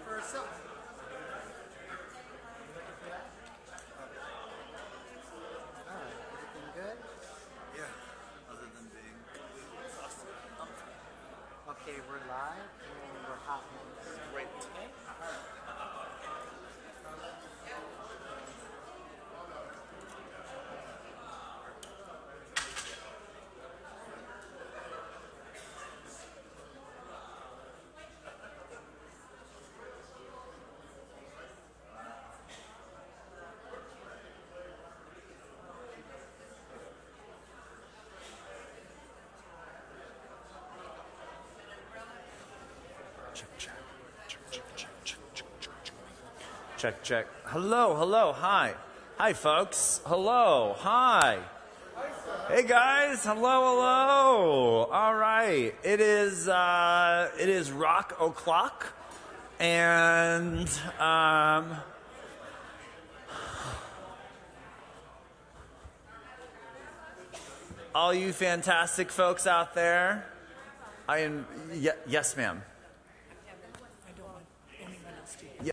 for a selfie. Everything good? Yeah, other than being awesome. Okay, we're live and we're hot. Great. Okay? Check, check. Hello, hello, hi. Hi, folks. Hello, hi. Hey, guys. Hello, hello. All right. It is rock o'clock. And, all you fantastic folks out there, yes, ma'am. I don't want anyone else to. Yeah.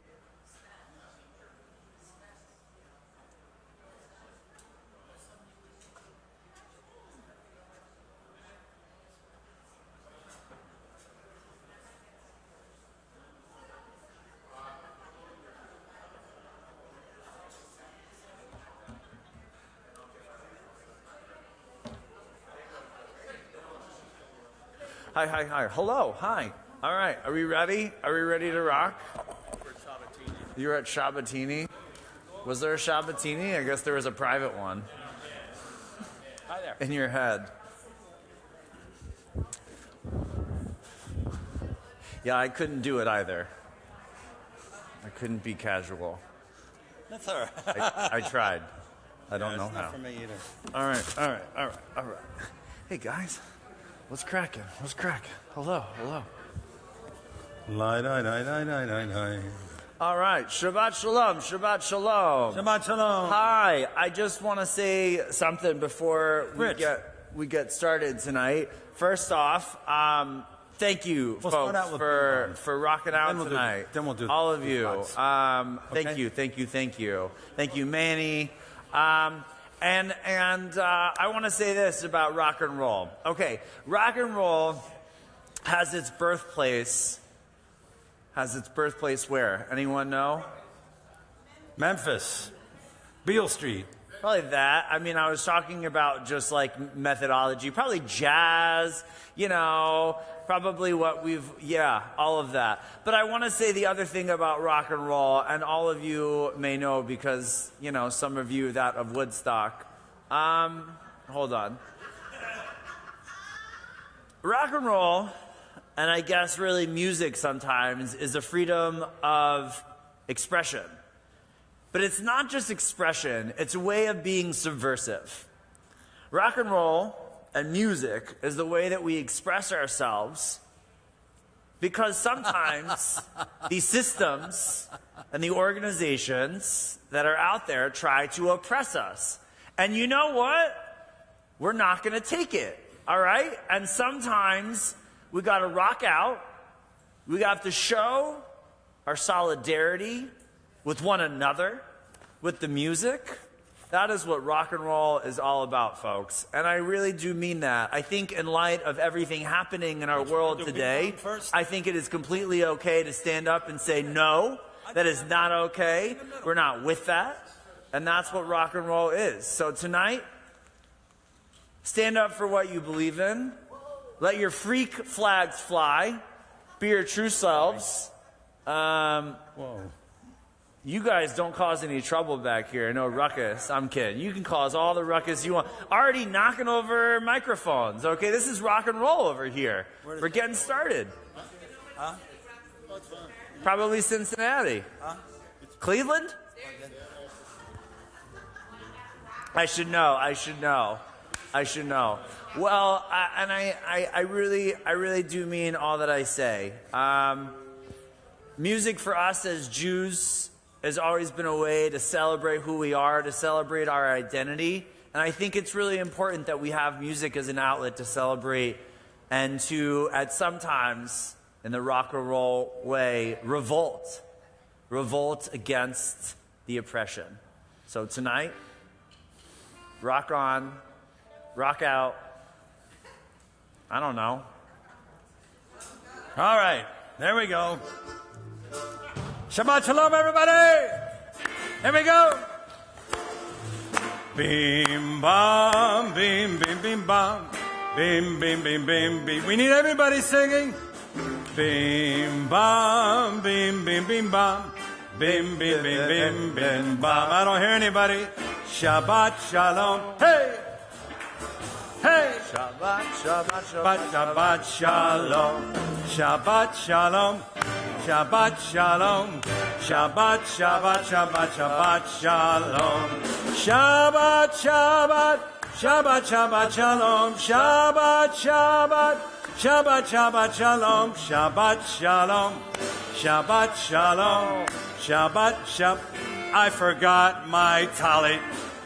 Hi, hi, hi. Hello, hi. All right, are we ready? Are we ready to rock? You were at Shabbatini? Was there a Shabbatini? I guess there was a private one. Hi there. In your head. Yeah, I couldn't do it either. I couldn't be casual. That's all right. I tried. I don't know it's how. not for me either. All right, all right, all right, all right. Hey, guys. What's cracking? What's cracking? Hello, hello. Lie, lie, lie, lie, lie, lie, lie. All right, Shabbat Shalom, Shabbat Shalom. Shabbat Shalom. Hi, I just want to say something before Rich. we get started tonight. First off, thank you, We'll start folks, out with for rocking out Then we'll do- tonight. then we'll do all of the you. spots. Thank Okay. you, thank you, thank you, thank you, Manny. And I want to say this about rock and roll. Okay, rock and roll has its birthplace. Has its birthplace where? Anyone know? Memphis. Beale Street. Probably that. I mean, I was talking about just like methodology, probably jazz, probably what all of that. But I want to say the other thing about rock and roll, and all of you may know because, some of you that of Woodstock. Hold on. Rock and roll, and I guess really music sometimes, is a freedom of expression. But it's not just expression, it's a way of being subversive. Rock and roll and music is the way that we express ourselves because sometimes these systems and the organizations that are out there try to oppress us. And you know what? We're not going to take it, all right? And sometimes we got to rock out. We have to show our solidarity with one another, with the music. That is what rock and roll is all about, folks. And I really do mean that. I think in light of everything happening in our world today, I think it is completely okay to stand up and say, no, that is not okay. We're not with that. And that's what rock and roll is. So tonight, stand up for what you believe in. Let your freak flags fly. Be your true selves. Whoa. You guys don't cause any trouble back here. No ruckus. I'm kidding. You can cause all the ruckus you want. Already knocking over microphones. Okay, this is rock and roll over here. We're getting started. Huh? Probably Cincinnati. Huh? Cleveland? I should know. I should know. I should know. Well, I really do mean all that I say. Music for us as Jews has always been a way to celebrate who we are, to celebrate our identity. And I think it's really important that we have music as an outlet to celebrate and to, at sometimes, in the rock and roll way, revolt revolt against the oppression. So tonight, rock on, rock out. I don't know. All right, there we go. Shabbat Shalom, everybody. Here we go. Bim bam, bim bim bim bam, bim bim bim bim bim. We need everybody singing. Bim bam, bim bim bim bam, bim bim bim bim bim bam. I don't hear anybody. Shabbat Shalom. Hey, hey. Shabbat, Shabbat, Shabbat, Shabbat Shalom. Shabbat Shalom. Shabbat Shalom. Shabbat, Shabbat, Shabbat, Shabbat Shalom. Shabbat, Shabbat. Shabbat, Shabbat Shalom. Shabbat, Shabbat. Shabbat, Shabbat Shalom. Shabbat Shalom. Shabbat Shalom. Shabbat, Shabbat. I forgot my talit.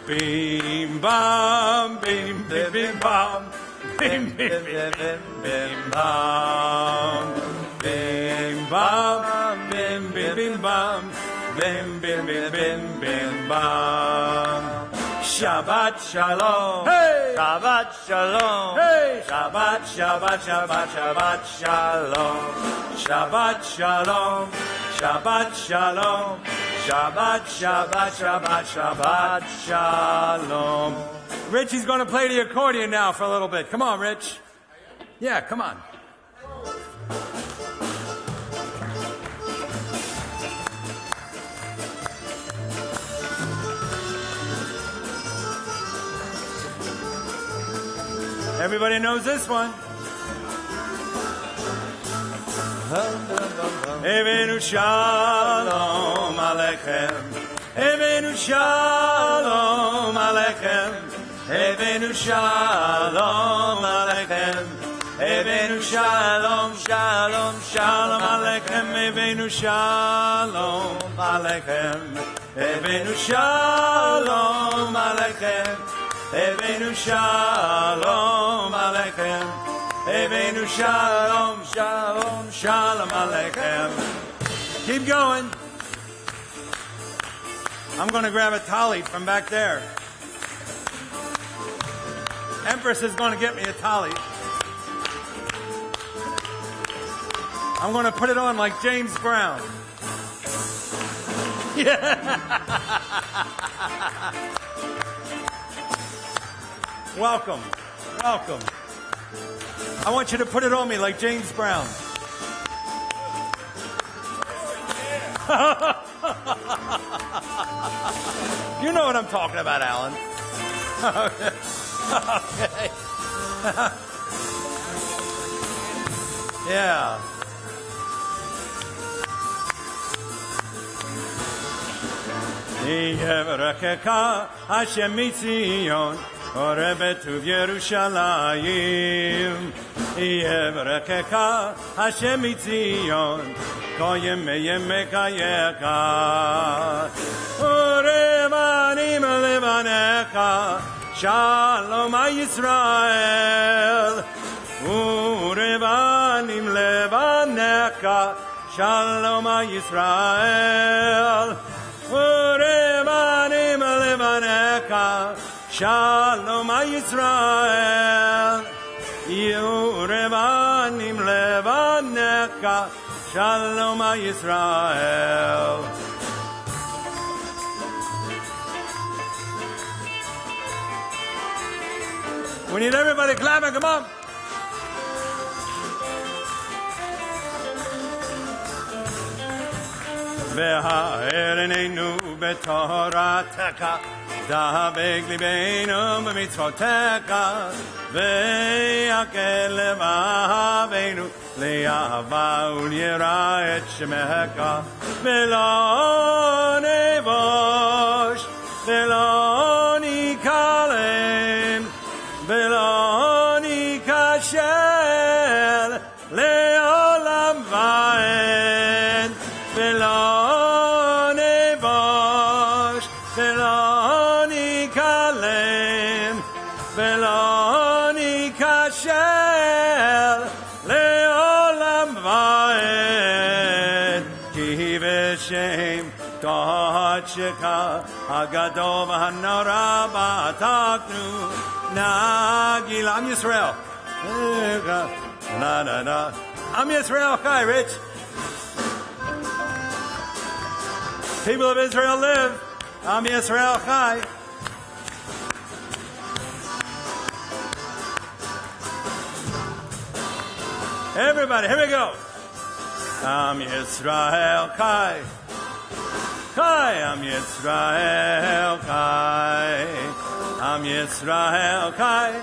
Bim bam, bim bim bim bam, bim bim bim bim bim bam, bim bam, bim bim bim bam, bim bim bim bim bim bam. Shabbat Shalom, hey, Shabbat Shalom, hey, Shabbat, Shabbat, Shabbat, Shabbat Shalom, Shabbat Shalom, Shabbat Shalom. Shabbat, Shabbat, Shabbat, Shabbat, Shalom. Richie's going to play the accordion now for a little bit. Come on, Rich. Yeah, come on. Everybody knows this one. Evenu Shalom Aleichem. Evenu Shalom Aleichem. Evenu Shalom Aleichem. Evenu Shalom, Shalom, Shalom Aleichem. Evenu Shalom Aleichem. Evenu Shalom Aleichem. Evenu Shalom Aleichem. Evenu Shalom, Shalom, Shalom Aleichem. Keep going. I'm going to grab a talit from back there. Empress is going to get me a talit. I'm going to put it on like James Brown. Yeah. Welcome. Welcome. I want you to put it on me like James Brown. You know what I'm talking about, Alan. Okay. Okay. Yeah. Yevrakeka Hashem mitzion Orebetu Yerushalayim Yevrakeka Hashem mitzion Koyem meyemekayeka Orevanim levaneka Shalom Yisrael Urevanim levaneka Shalom Yisrael Urevanim levaneka Shalom Yisrael Urevanim levaneka Shalom Yisrael. We need everybody clapping, come on. Ve'ha'erenenu b'torateka Da'aveg libeinu b'mitzvoteka Ve'yakel levaveinu Le'ahava u'yira et shemeka Ve'lo nevosh Ve'lo nikalem Ve'lo nikashel Le'olam va'ed Ve'lo nevosh Ve'lo nikalem Ve'lo nikashel Le'olam va'ed Ki Hashem Kodsheka Hagadol v'hanora b'ataknu Nagil Am Yisrael Na na na Am Yisrael Chai, Rich. People of Israel live. Am Yisrael Chai. Everybody, here we go. Am Yisrael Chai. Chai, Am Yisrael Chai. Am Yisrael Chai.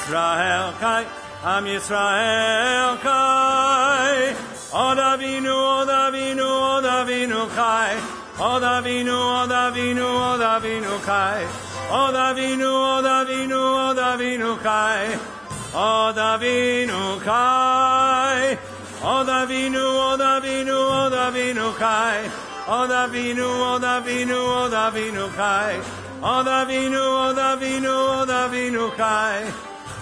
Yisrael Chai. Am Yisrael Chai. Od Avinu, Od Avinu, Od Avinu Chai. Od Avinu, Od Avinu, Od Avinu Chai. Od Avinu, Od Avinu, Od Avinu Chai. Od Avinu Chai. Od Avinu, Od Avinu, Od Avinu Chai. Od Avinu, Od Avinu, Od Avinu Chai. Od Avinu, Od Avinu, Od Avinu Chai.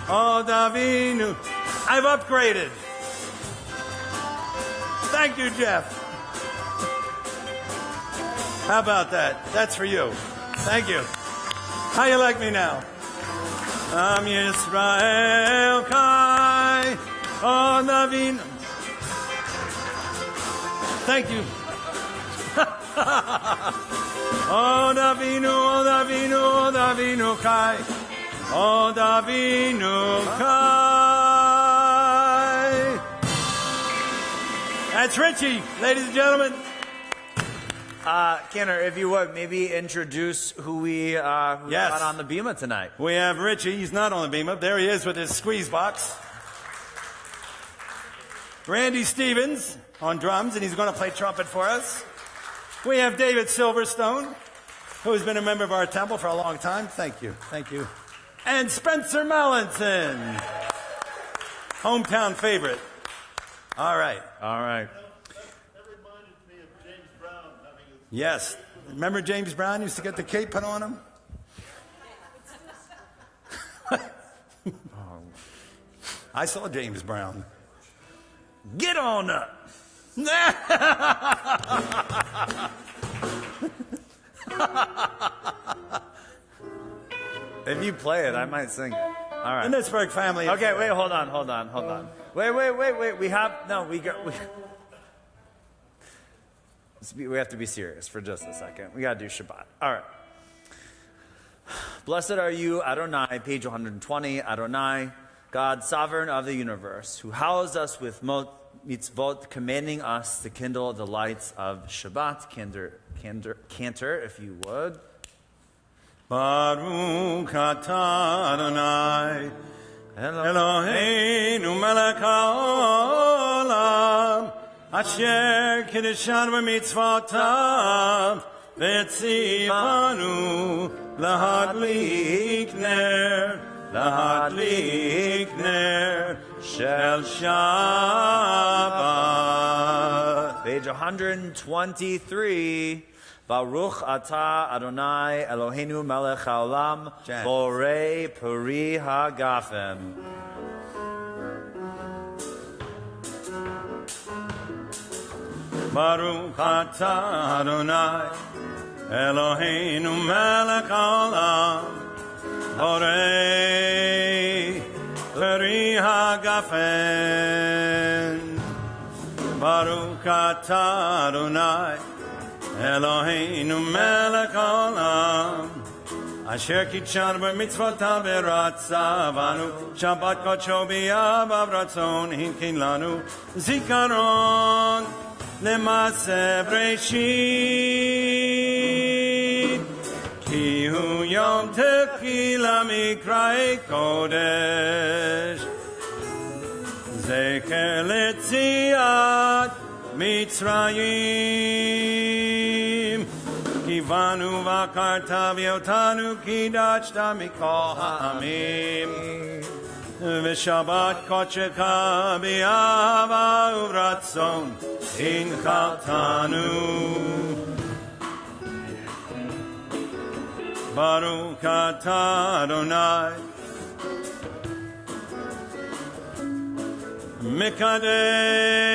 Od Avinu. I've upgraded. Thank you, Jeff. How about that? That's for you. Thank you. How you like me now? Am Yisrael Chai. Od Avinu. Thank you. Od Avinu, Od Avinu, Od Avinu Chai. Od Avinu Chai. That's Richie, ladies and gentlemen. Cantor, if you would, maybe introduce who we got on the bima tonight. We have Richie. He's not on the bima. There he is with his squeeze box. Randy Stevens on drums, and he's going to play trumpet for us. We have David Silverstone, who's been a member of our temple for a long time. Thank you. Thank you. And Spencer Mallinson, hometown favorite. All right. All right. That reminded me of James Brown having his... Yes. Remember James Brown used to get the cape put on him? I saw James Brown. Get on up. If you play it, I might sing it. All right. The Nitzberg family. Okay, wait, hold on. Wait. We have to be serious for just a second. We got to do Shabbat. All right. Blessed are you, Adonai, page 120, Adonai, God, sovereign of the universe, who housed us with mitzvot, commanding us to kindle the lights of Shabbat. Cantor, if you would. Baruch atah Adonai Eloheinu melech haolam asher kiddushanu b'mitzvotav v'tzivanu lahadlik ner shel Shabbat. Page 123. Baruch atah Adonai Eloheinu melech haolam borei peri hagafim. Baruch atah Adonai Eloheinu melech haolam borei peri hagafim. Baruch atah Adonai Eloheinu melech haolam asher kitshanu b'mitzvotav v'ratzavanu Shabbat kodsho b'yavav ratzon hinkin lanu zikaron lema'aseh Breshit ki hu yom techila mikra'ei kodesh zecher letziat Mitzrayim Kivanu v'akarta v'yotanu kidashta mikol ha'amim V'shabbat kodsheka b'yava uvratzon hinchaltanu Baruch atah Adonai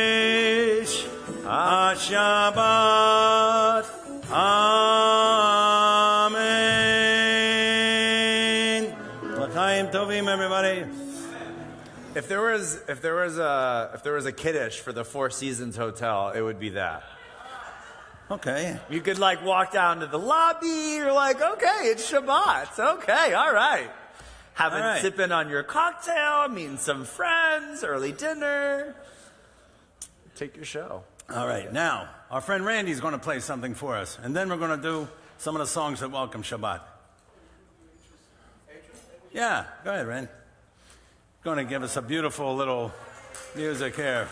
Mikadesh Shabbat. Amen. L'chaim tovim, everybody. If there was a kiddush for the Four Seasons Hotel, it would be that. Okay. You could like walk down to the lobby. You're like, okay, it's Shabbat. Okay, all right. Sipping on your cocktail, meeting some friends, early dinner. Take your show. All right. Now, our friend Randy's going to play something for us, and then we're going to do some of the songs that welcome Shabbat. Yeah, go ahead, Randy. Going to give us a beautiful little music here.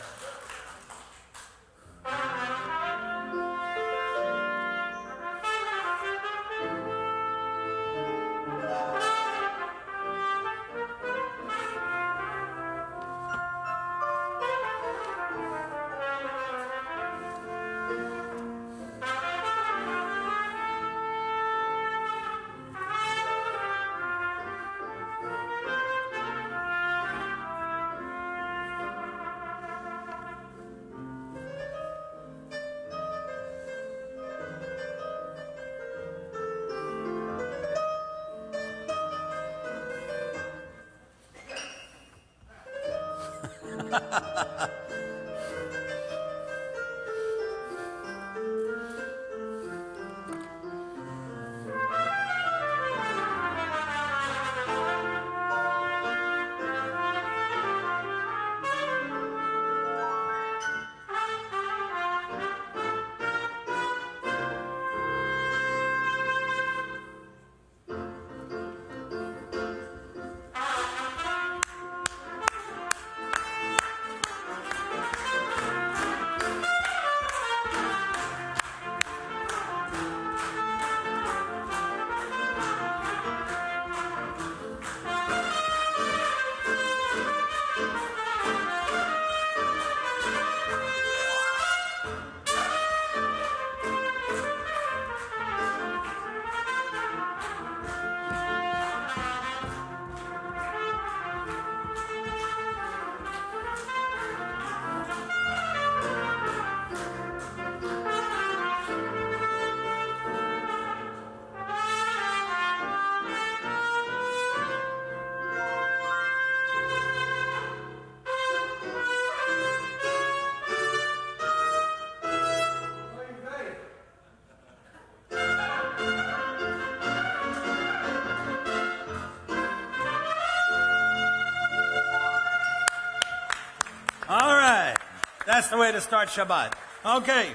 That's the way to start Shabbat. Okay,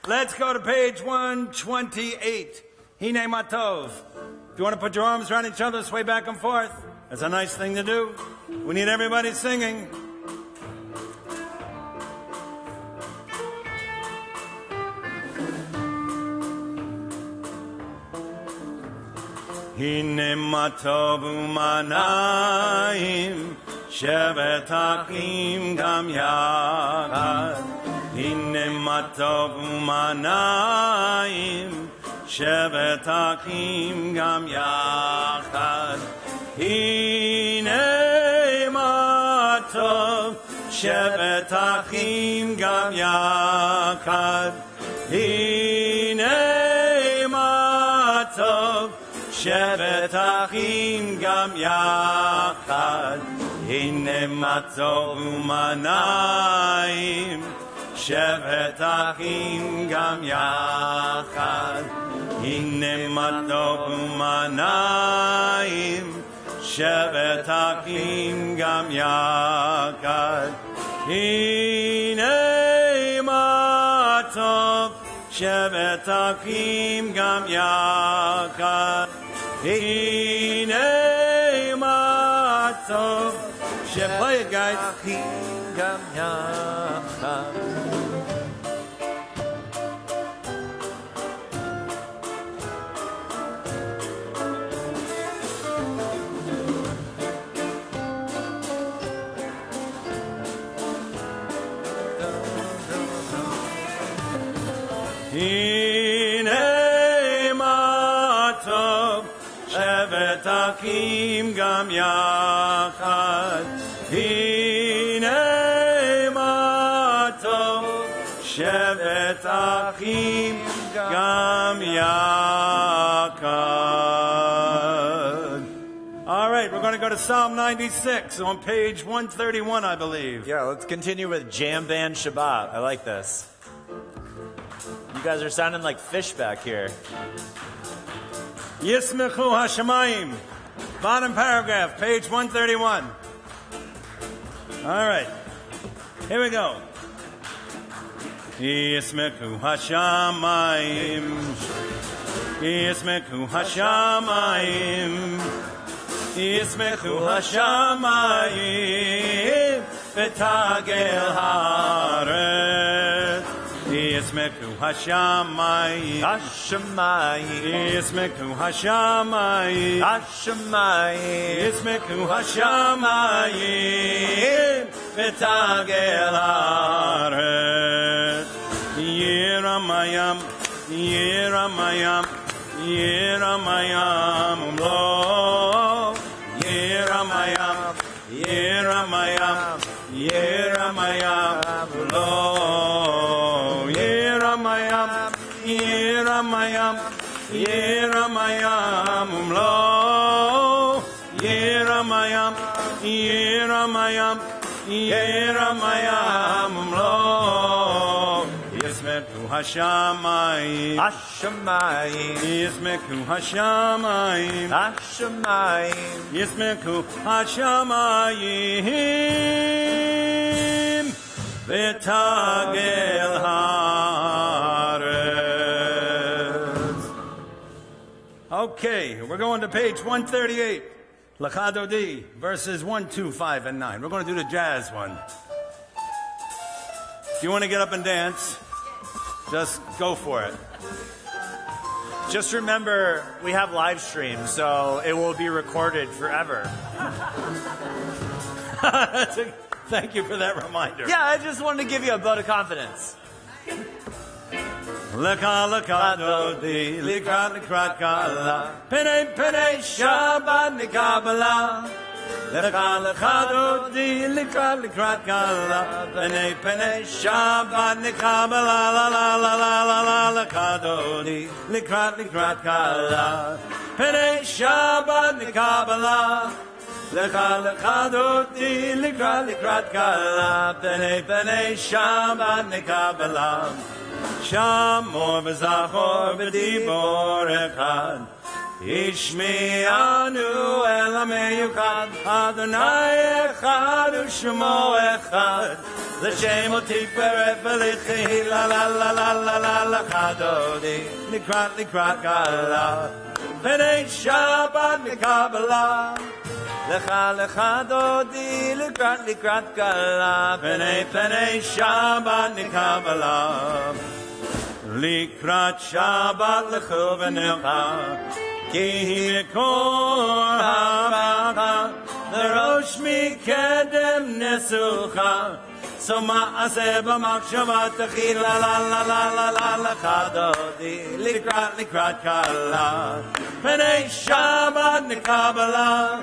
let's go to page 128. Hine Matov. If you want to put your arms around each other, sway back and forth. That's a nice thing to do. We need everybody singing. Hine Matov u'manayim Shevet Achim Gam Yachad. Hine Matov u'manayim Shevet Achim Gam Yachad. Hine Matov Shevet Achim Gam Yachad. Hine Matov Shevet Achim Gam Yachad. Hine Matov u'manayim Shevet Achim Gam Yachad. Hine Matov u'manayim Shevet Achim Gam Yachad. Hine Matov Shevet Achim Gam Yachad. Hine Matov. Play it, guys. Achim Gam Yachad. Hine Matov Shevet Achim Gam Yachad. Hine Matov Shevet Achim Gam Yakad. All right, we're going to go to Psalm 96 on page 131, I believe. Yeah, let's continue with Jam Band Shabbat. I like this. You guys are sounding like fish back here. Yismechu Hashemayim. Bottom paragraph, page 131. All right, here we go. Yismechu Hashemayim. Yismechu Hashemayim. Yismechu Hashemayim. V'tagel haaretz. Yismechu Hashemayim. Hashemayim. Yismechu Hashemayim. Hashemayim. Yismechu Hashemayim. V'tagel haaretz. Yiramayam. Yiramayam. Yiramayam. Umlo. Yiramayam. Yiramayam. Yiramayam. Umlo. Yiramayam. Yiramayam. Yiramayam. Umlo. Yiramayam. Yiramayam. Yiramayam. Umlo. Yismechu Hashemayim. Hashemayim. Yismechu Hashemayim. Hashemayim. Yismechu Hashemayim. V'tagel haaretz. Okay, we're going to page 138. Lachadodi, verses 1, 2, 5, and 9. We're going to do the jazz one. If you want to get up and dance, just go for it. Just remember, we have live stream, so it will be recorded forever. Thank you for that reminder. Yeah, I just wanted to give you a vote of confidence. Leka leka dodi, likrat likrat kala, pene pene Shabbat nikabala. Leka leka dodi, likrat likrat kala, pene pene Shabbat nikabala, la la la la la la. Leka dodi, likrat likrat kala, pene Shabbat nikabala. Leka leka dodi, likrat likrat kala, pene pene Shabbat nikabala. Shamor v'zachor v'dibor echad, Ishmi'anu el ha'meyuchad, Adonai echad u'shemo echad, L'shem u'tiferet v'lichi, la la la la la la la chadodi, likrat likrat kala, Pnei Shabbat nikabala. Lecha lecha dodi, likrat likrat kala, Pnei Shabbat nikabala. Likrat Shabbat lechu v'necha, Ki mikor ha'avacha, L'rosh mikedem nesucha, So ma'aseh b'machshavat techi, la la la la la la lecha dodi, likrat likrat kala, Pnei Shabbat nikabala.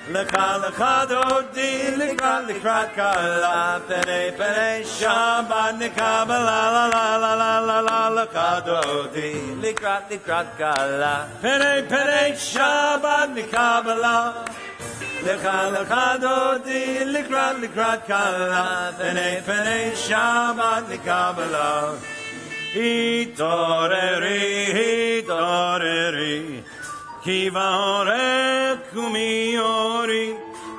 Lecha lecha dodi, likrat likrat kala, Pnei Shabbat nikabala, la la la la la la. Lecha dodi, likrat likrat kala, Pnei Shabbat nikabala. Lecha lecha dodi, likrat likrat kala, Pnei Shabbat nikabala. Hitoreri, hitoreri, Ki va'orech u'mi'ori,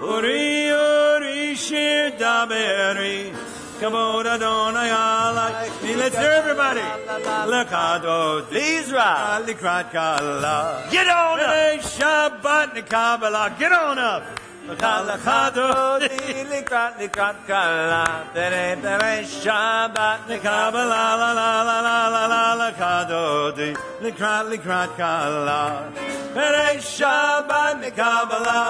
uri uri shir daberi, kavod Adonai alai. Let's hear everybody. Lekadot, Israel, likrat kala. Get on up. Pnei Shabbat nikabala. Get on up. Lekadot, likrat likrat kala, Pnei Shabbat nikabala, la la la la la la. Lekadot, likrat likrat kala. Pnei Shabbat nikabala.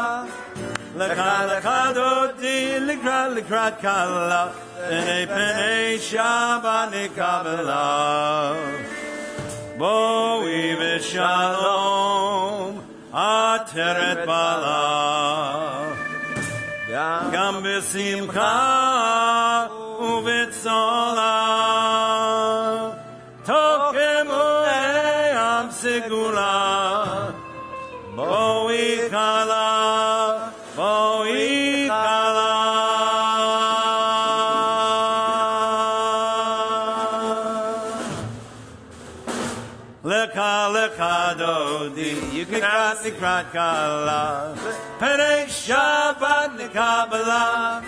Lecha lecha dodi, likrat likrat kala, Pnei Shabbat nikabala. Boi v'shalom, ateret bala, Gam b'simcha u'v'tzola. segula. Boi kala, boi kala. Leka leka dodi, likrat kala. Pene Shabbat nikabala.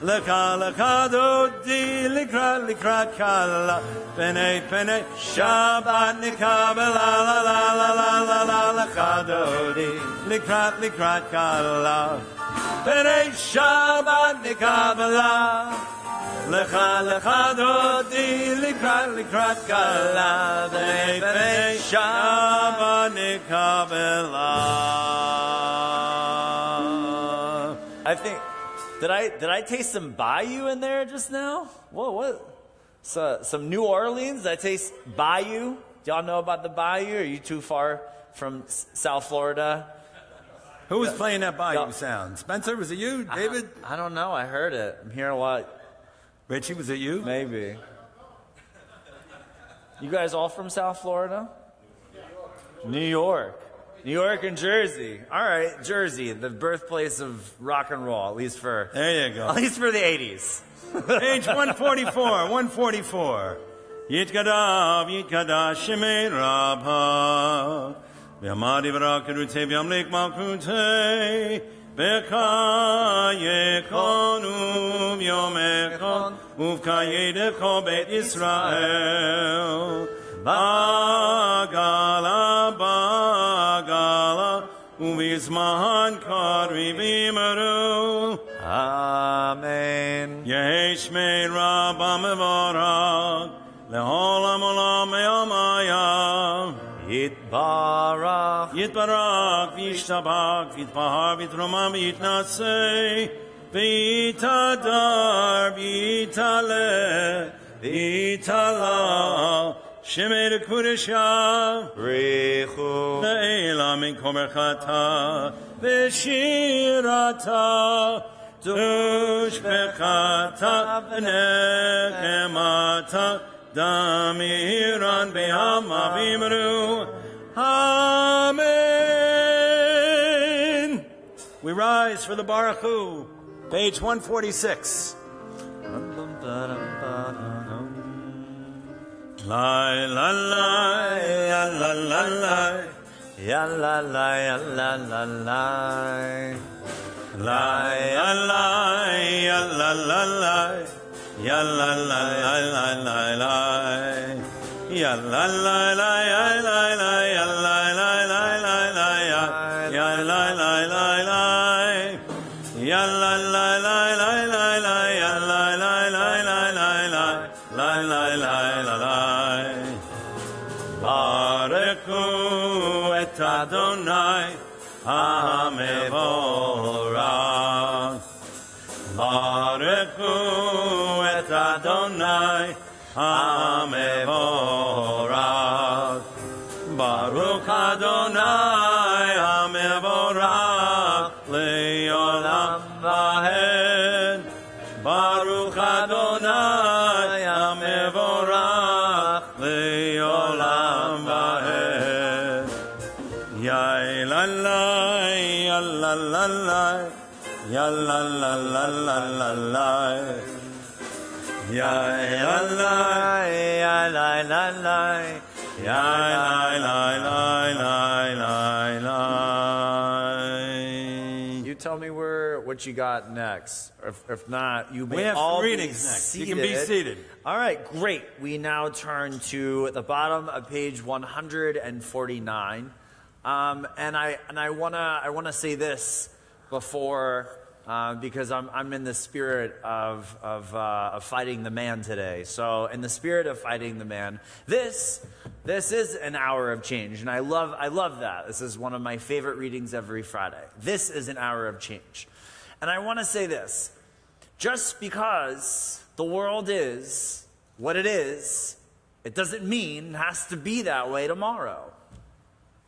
Leka leka dodi, likrat kala. Pene Shabbat nikabala. La la la la la la leka dodi, likrat kala. Pene Shabbat nikabala. Lecha dodi likrat kala b'nei Shabbat nikabela. I think, did I taste some Bayou in there just now? Whoa, what? So, some New Orleans? Did I taste Bayou? Do y'all know about the Bayou? Are you too far from South Florida? Who was playing that Bayou sound? Spencer, was it you? David? I don't know. I heard it. I'm hearing a lot. Richie, was it you? Maybe. You guys all from South Florida? New York. New York and Jersey. All right, Jersey, the birthplace of rock and roll, at least for There you go. at least for the 80s. Page 144. Yitkadav, shemei rabha. V'amadi v'rakerute v'amlik malkute. Beka yekonu v'yomekon. Uvka yedeko bet Yisrael. Bagala, uvizman kadri v'yimeru. Amen. Yesh mei rabba mevorach, leholam olam me'amaya. Yitbarach. Yitbarach, v'yishtabach, v'yitpahar, v'yitromam, v'yitnaseh, v'yitadar, v'yitaleh, v'yitala. Shemei Kudesha, Richu, Le'ela min komerchata, V'shirata, Tushbechata, V'nekemata, Damiran be'ama v'imru. Amen. We rise for the Baruch Hu, page 146. La la la, ya la la la, ya la la, ya la la la, la ya la, ya la la la, ya la la la la la la, ya la la la ya la la ya la la la la la ya la la la la, ya la la la la la la ya la la la la la la la la la. Bareku et Adonai HaMevorach. Bareku et Adonai HaMevorach. Baruch Adonai HaMevorach le'olam va'ed. Baruch Adonai HaMevorach le'olam va'ed. Ya la la, ya la la la, ya la la la la la la, ya la ya la la la, ya la la la la. You tell me what you got next. If not, you may We have all some be readings next. seated. You can be seated. All right, great. We now turn to the bottom of page 149, and I wanna say this before because I'm in the spirit of fighting the man today. So in the spirit of fighting the man, this is an hour of change, and I love that. This is one of my favorite readings every Friday. This is an hour of change, and I want to say this: just because the world is what it is, it doesn't mean it has to be that way tomorrow.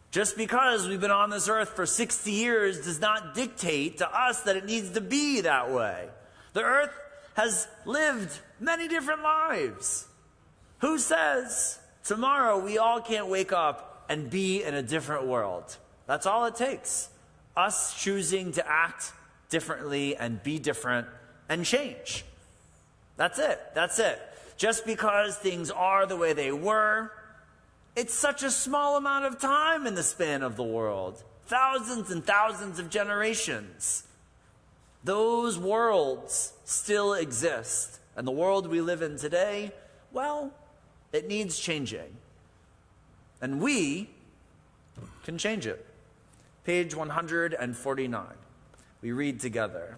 Just because we've been on this earth for 60 years does not dictate to us that it needs to be that way. The earth has lived many different lives. Who says tomorrow we all can't wake up and be in a different world. That's all it takes. Us choosing to act differently and be different and change. That's it. That's it. Just because things are the way they were, it's such a small amount of time in the span of the world. Thousands and thousands of generations. Those worlds still exist. And the world we live in today, well, it needs changing. And we can change it. Page 149. We read together.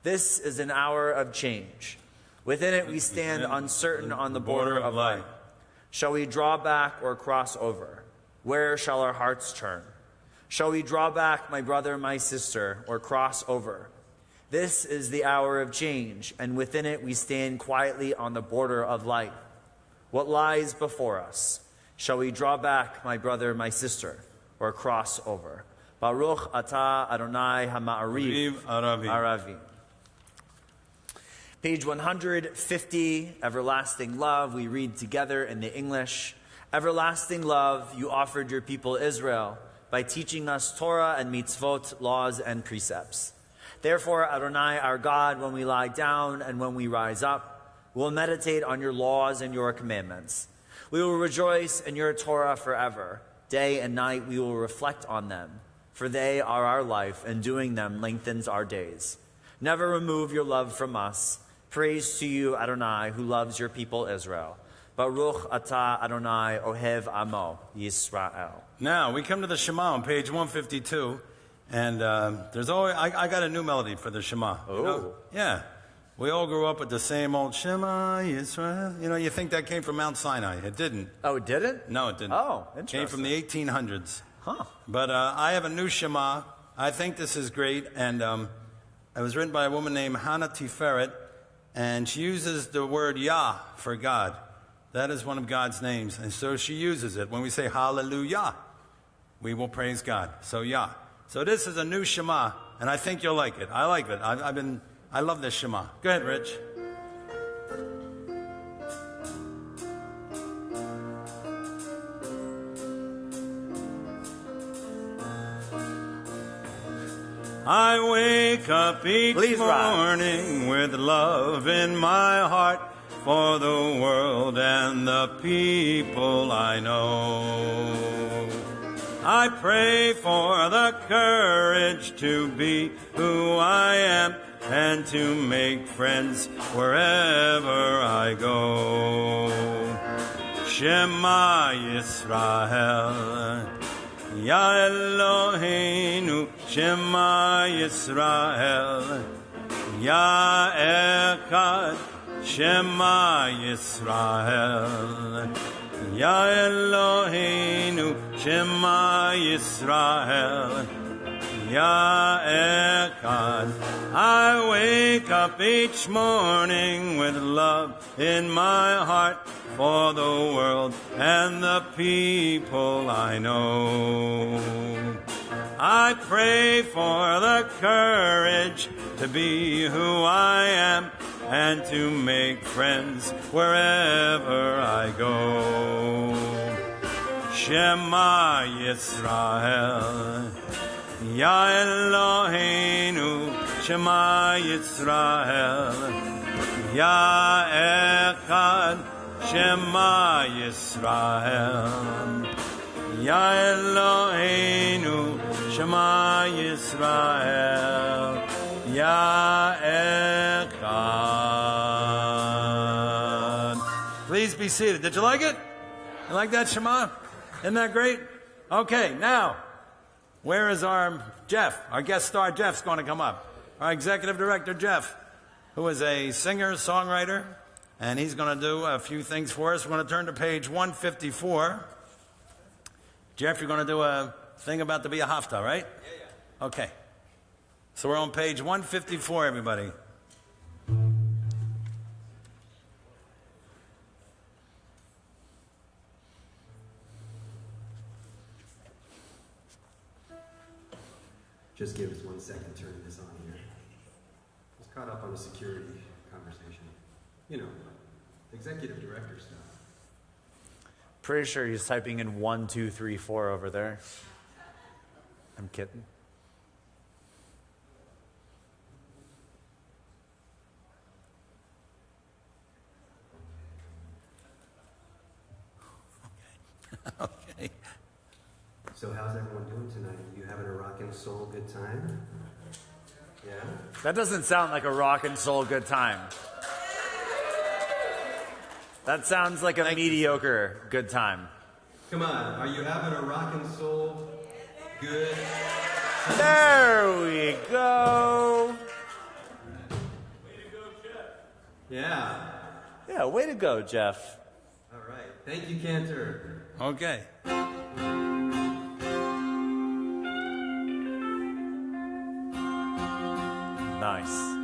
This is an hour of change. Within it we stand uncertain on the border of life. Shall we draw back or cross over? Where shall our hearts turn? Shall we draw back, my brother, my sister, or cross over? This is the hour of change, and within it we stand quietly on the border of life. What lies before us? Shall we draw back, my brother, my sister, or cross over? Baruch atah Adonai Hama'ariv Aravim. Page 150, Everlasting Love. We read together in the English. Everlasting love, you offered your people Israel by teaching us Torah and mitzvot, laws and precepts. Therefore, Adonai, our God, when we lie down and when we rise up, we will meditate on your laws and your commandments. We will rejoice in your Torah forever. Day and night we will reflect on them, for they are our life, and doing them lengthens our days. Never remove your love from us. Praise to you, Adonai, who loves your people Israel. Baruch atah Adonai ohev amo Yisrael. Now, we come to the Shema on page 152, and there's always, I got a new melody for the Shema. Oh. You know? Yeah. We all grew up with the same old Shema Yisrael. You know, you think that came from Mount Sinai. It didn't. Oh, it didn't? No, it didn't. Oh, interesting. It came from the 1800s. Huh. But I have a new Shema. I think this is great, and it was written by a woman named Hannah Tiferet, and she uses the word Yah for God. That is one of God's names, and so she uses it. When we say hallelujah, we will praise God. So Yah. So this is a new Shema, and I think you'll like it. I like it. I love this Shema. Go ahead, Rich. I wake up each morning with love in my heart for the world and the people I know. I pray for the courage to be who I am and to make friends wherever I go. Shema Yisrael, Ya Eloheinu, Shema Yisrael, Ya Echad, Shema Yisrael, Ya Eloheinu, Shema Yisrael, Ya Echad. I wake up each morning with love in my heart for the world and the people I know. I pray for the courage to be who I am and to make friends wherever I go. Shema Yisrael, Ya Eloheinu, Shema Yisrael, Ya Echad, Shema Yisrael, Ya Eloheinu, Shema Yisrael, Ya Echad. Please be seated. Did you like it? You like that Shema? Isn't that great? Okay, now, where is our Jeff? Our guest star Jeff's going to come up. Our executive director Jeff, who is a singer, songwriter, and he's going to do a few things for us. We're going to turn to page 154. Jeff, you're going to do a thing about the Bia Hafta, right? Yeah. Okay. So we're on page 154, everybody. Just give us 1 second to turn this on here. I was caught up on a security conversation. You know, executive director stuff. Pretty sure he's typing in 1, 2, 3, 4 over there. I'm kidding. Okay. So how's everyone doing tonight? You having a rockin' soul good time? Yeah? That doesn't sound like a rock and soul good time. That sounds like a mediocre good time. Come on, are you having a rockin' soul good time? There we go. Yeah. Yeah, way to go, Jeff. All right. Thank you, Cantor. Okay. Nice.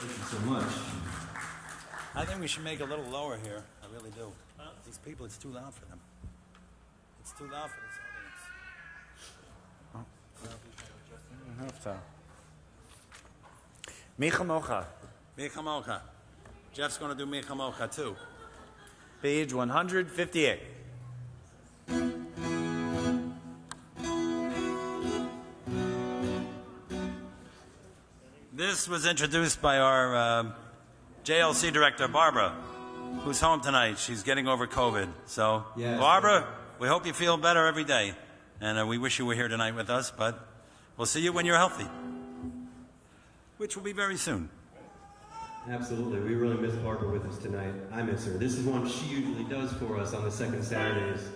Thank you so much. I think we should make it a little lower here. I really do. These people, it's too loud for them. It's too loud for this audience. Micha Mocha, Micha Mocha. Jeff's going to do Micha Mocha too. page 158. This was introduced by our JLC director, Barbara, who's home tonight. She's getting over COVID. So, Yes. Barbara, we hope you feel better every day. And we wish you were here tonight with us, but we'll see you when you're healthy, which will be very soon. Absolutely. We really miss Barbara with us tonight. I miss her. This is one she usually does for us on the second Saturdays.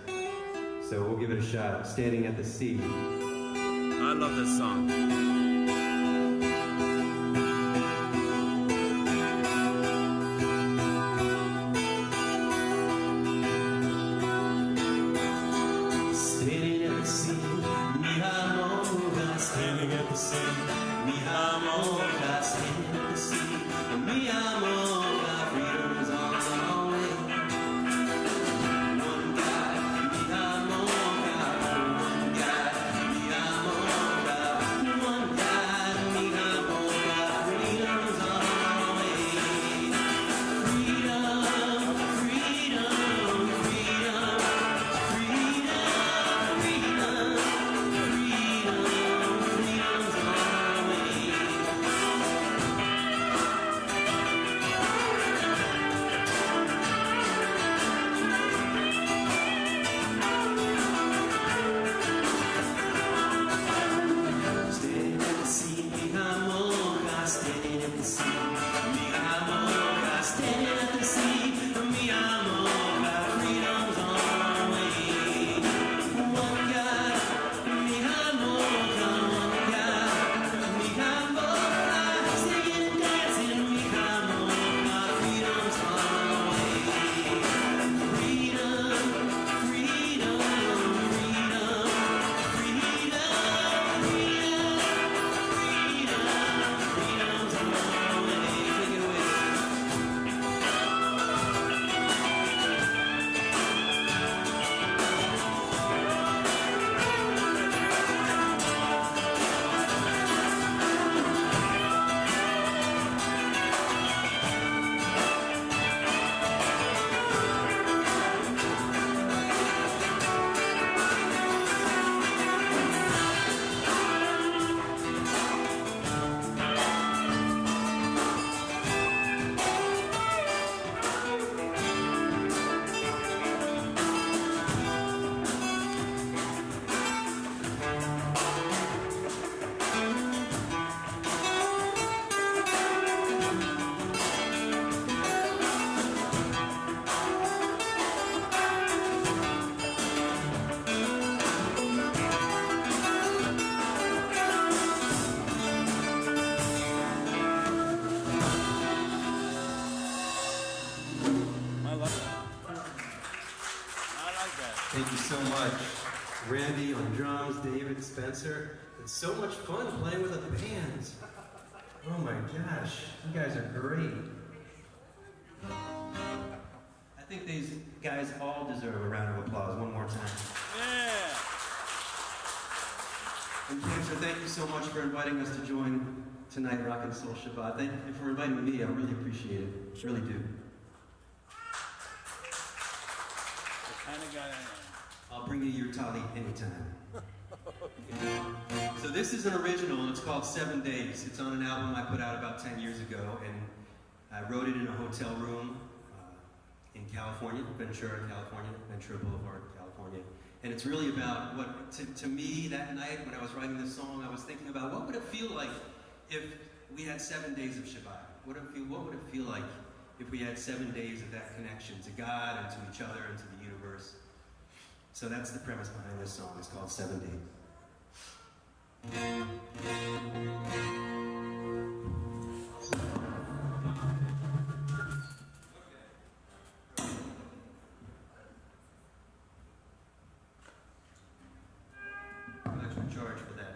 So we'll give it a shot. Standing at the Sea. I love this song. Thank you so much. Randy on drums, David, Spencer. It's so much fun playing with other bands. Oh my gosh, you guys are great. I think these guys all deserve a round of applause one more time. Yeah. And Cantor, thank you so much for inviting us to join tonight, Rock and Soul Shabbat. Thank you for inviting me. I really appreciate it. Really do. The kind of guy I am. I'll bring you your tali anytime. So this is an original. It's called 7 Days. It's on an album I put out about 10 years ago, and I wrote it in a hotel room in California, Ventura Boulevard, California. And it's really about what, to me, that night when I was writing this song, I was thinking about what would it feel like if we had 7 days of Shabbat? What would it feel like if we had 7 days of that connection to God and to each other and to the universe? So that's the premise behind this song. It's called 7 Days. Extra charge for that.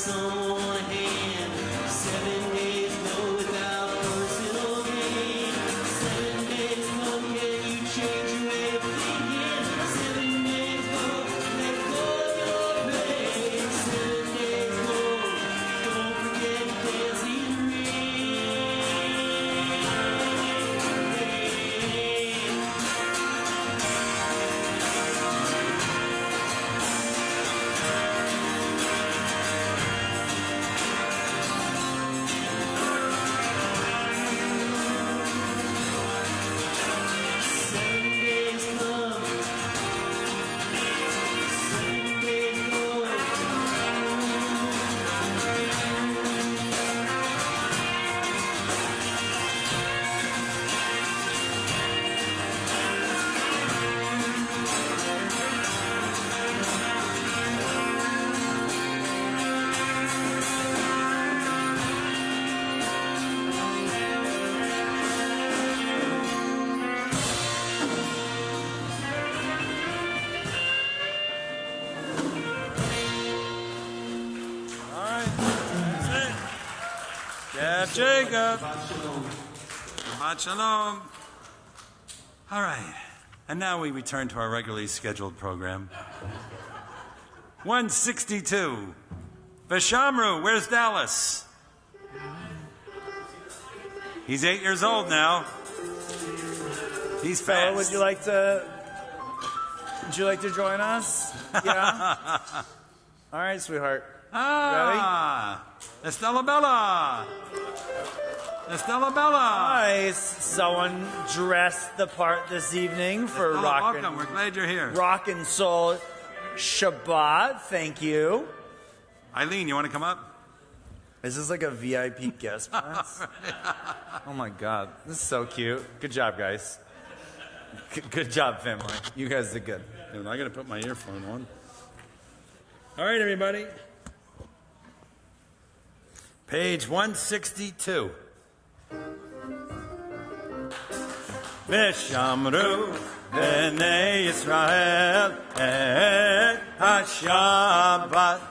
someone a hand. 7 days go without personal gain. 7 days go, can you change your way of thinking? 7 days go, let go of your pain. 7 days go, don't forget to dance in the Jeff Jacob. Shabbat Shalom. All right. And now we return to our regularly scheduled program. 162. Vishamru, where's Dallas? He's 8 years old now. He's fast. Would you like to join us? Yeah. All right, sweetheart. Ah, Estella Bella. Estella Bella. Nice. Someone dressed the part this evening for Estella, welcome. We're glad you're here. Rock and Soul Shabbat. Thank you. Eileen, you want to come up? Is this like a VIP guest pass? Oh my God, this is so cute. Good job, guys. Good job, family. You guys did good. Dude, I got to put my earphone on. All right, everybody. Page 162. Vishamru b'nei Yisrael et ha-Shabbat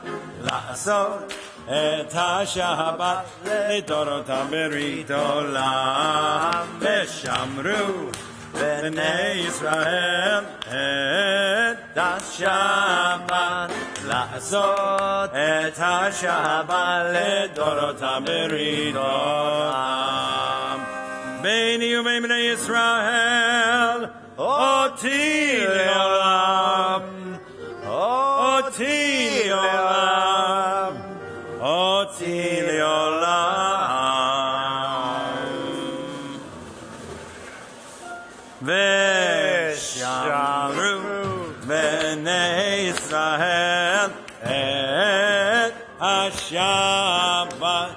la'asot et ha-Shabbat lidorotam berit olam. Vishamru b'nei Yisrael et ha-Shabbat la'asot et ha-Shabbat lidorotam berit olam. Beini uvein bnei Yisrael oti leolam, oti leolam, oti leolam. Veshamru bnei Yisrael et ha-Shabbat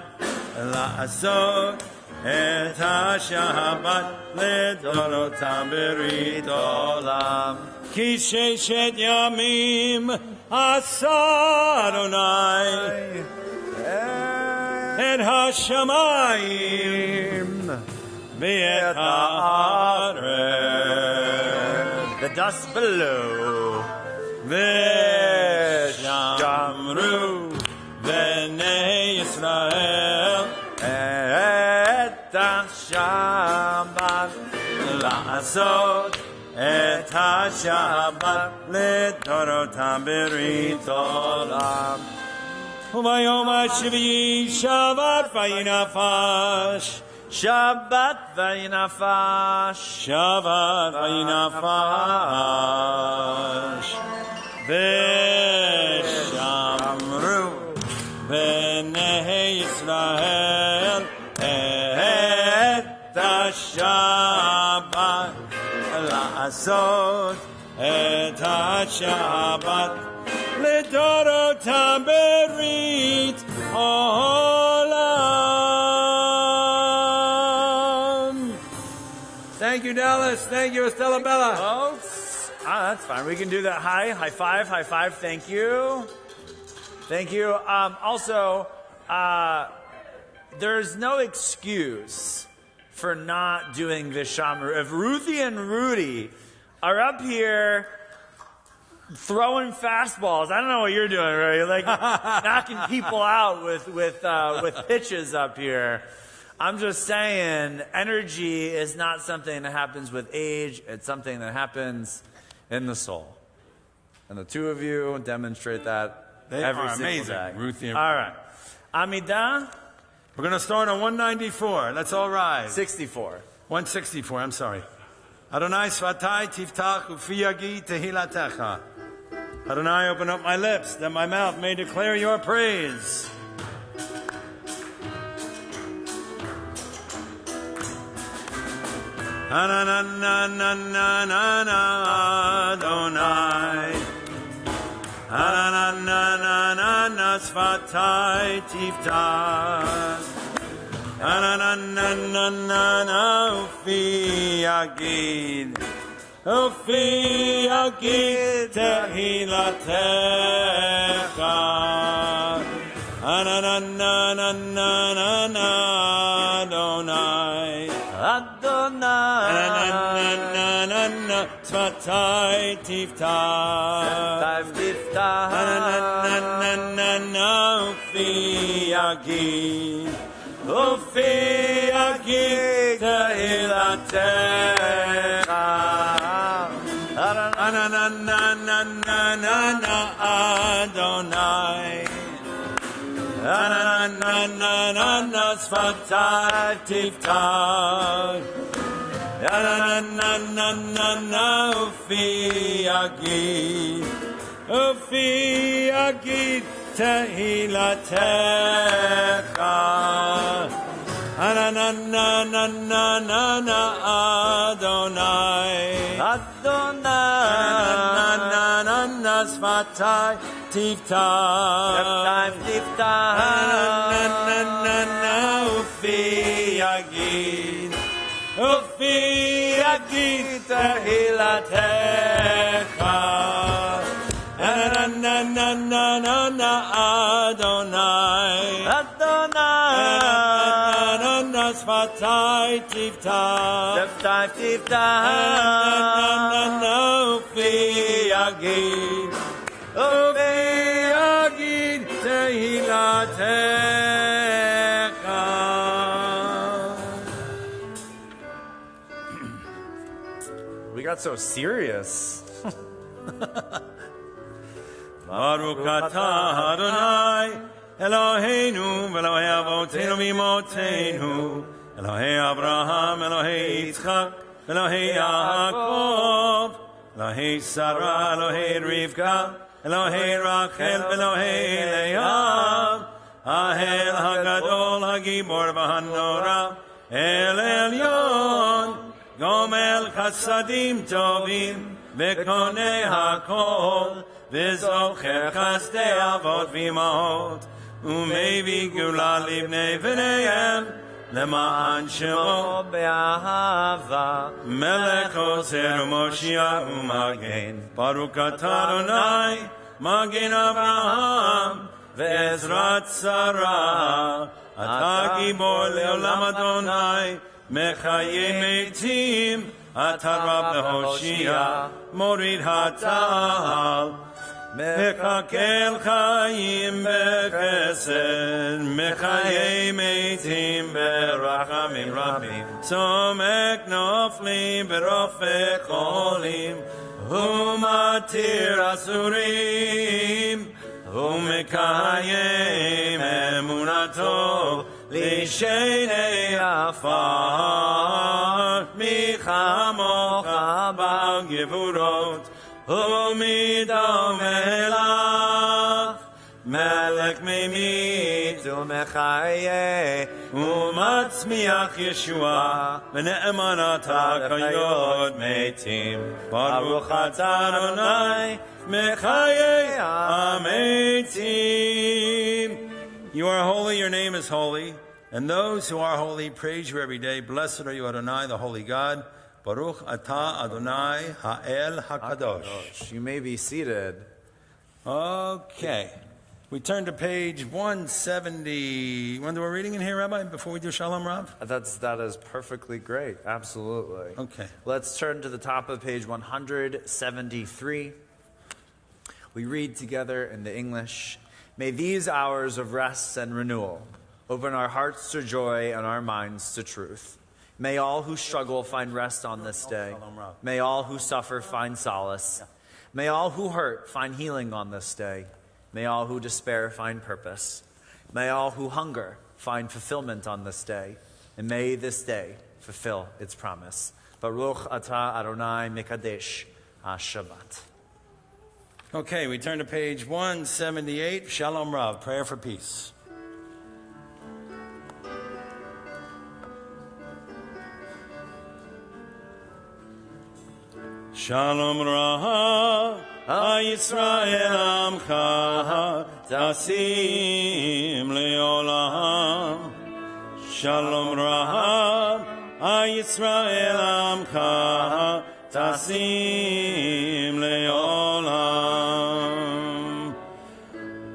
la'asot et ha-Shabbat lidorotam berit olam. Ki sheshet yamim asa Adonai et ha-shamayim v'et ha'aretz. The dust below. Veshamru b'nei Yisrael et ha-Shabbat la'asot et ha-Shabbat lidorotam berit olam. U'bayom ha-shvi'i Shabbat vayinafash, Shabbat vayinafash, Shabbat vayinafash. Veshamru b'nei Yisrael et ha-Shabbat la'asot et ha-Shabbat lidorotam berit olam. Thank you, Dallas. Thank you, Estella Bella. Oh, that's fine. We can do that. High five, high five. Thank you. Thank you. Also, there's no excuse for not doing Vishamru. If Ruthie and Rudy are up here throwing fastballs. I don't know what you're doing, right? You're like knocking people out with pitches up here. I'm just saying, energy is not something that happens with age. It's something that happens in the soul. And the two of you demonstrate that every single day. Ruthie. All right. Amidah? We're going to start on 194. Let's all rise. 64. 164, I'm sorry. Adonai Svatai Tiftach Ufi Yagi Tehilatecha. Adonai, open up my lips, that my mouth may declare your praise. Anananananana Adonai. Ananananana Svatai Tiftach. Ananananana Ufi Yagid. Ufi Yagid Tehilatecha. Ananananana Adonai. Adonai. Ananananana Svatai Tiftach. Ananananana Ufi Yagid. Ufi Yagid Tehilatecha. Ananananana Adonai. Ananananana Svatai Tiftach. Ananananana Ufi Yagid. Ufi Yagid Tehilatecha. Ananananana Adonai. Adonai. Ananananana Svatai Tiftach. Ananananana Ufi Yagid. Ufi Yagid Tehilatecha. Ananananana Adonai. Adonai. Anananana Svatai Tiftach. Anananana Ufi Yagid. Ufi Yagid Tehilatecha. We got so serious. Baruch atah Adonai Eloheinu v'Elohei Avotenu v'Imotenu Elohei Abraham, Elohei Yitzchak, Elohei Yaakov, Elohei Sarah, Elohei Rivka, Elohei Rachel, Elohei Leah, Ahel HaGadol, HaGibor v'Hanora, El Elyon, Gomel Chassadim Tovim, V'Konei HaKol, V'Zocher Chasdei Avot v'Imahot, Umevi Gula Livnei V'neihem, Lema'an Shemo Be'ahava. Melech Ozer U'Moshiach U'Magen. Baruch atah Adonai, Magen Avraham, Ve'ezrat Sarah. Atah Gibor Le'olam Adonai, Mechaye Meitim, Atah Rab Le'Hoshia, Morid HaTal. Mekakel Chaim Bechesed, Mechaye Meitim Berachamim Rabim, Somek Noflim Berofek Cholim, Umatir Asurim, Umekayem Emunato, Lishenei Afar, Michamocha B'Gevurot, Umidom Elach, Melech Memit, Umechaye. Umatzmiach Yeshua, V'ne'emanat HaKayot Meitim, Baruch atah Adonai, Mechaye HaMeitim. You are holy, your name is holy, and those who are holy praise you every day. Blessed are you, Adonai, the holy God. Baruch atah Adonai Ha'el HaKadosh. You may be seated. Okay. We turn to page 170. When we're reading in here, Rabbi, before we do Shalom Rav? That is perfectly great. Absolutely. Okay. Let's turn to the top of page 173. We read together in the English. May these hours of rest and renewal open our hearts to joy and our minds to truth. May all who struggle find rest on this day. May all who suffer find solace. May all who hurt find healing on this day. May all who despair find purpose. May all who hunger find fulfillment on this day. And may this day fulfill its promise. Baruch atah Adonai Mekadesh HaShabbat. Okay, we turn to page 178. Shalom Rav, prayer for peace. Shalom Rav, Yisrael Amcha, Tasim Leolam. Shalom Rav, Yisrael Amcha, Tasim Leolam.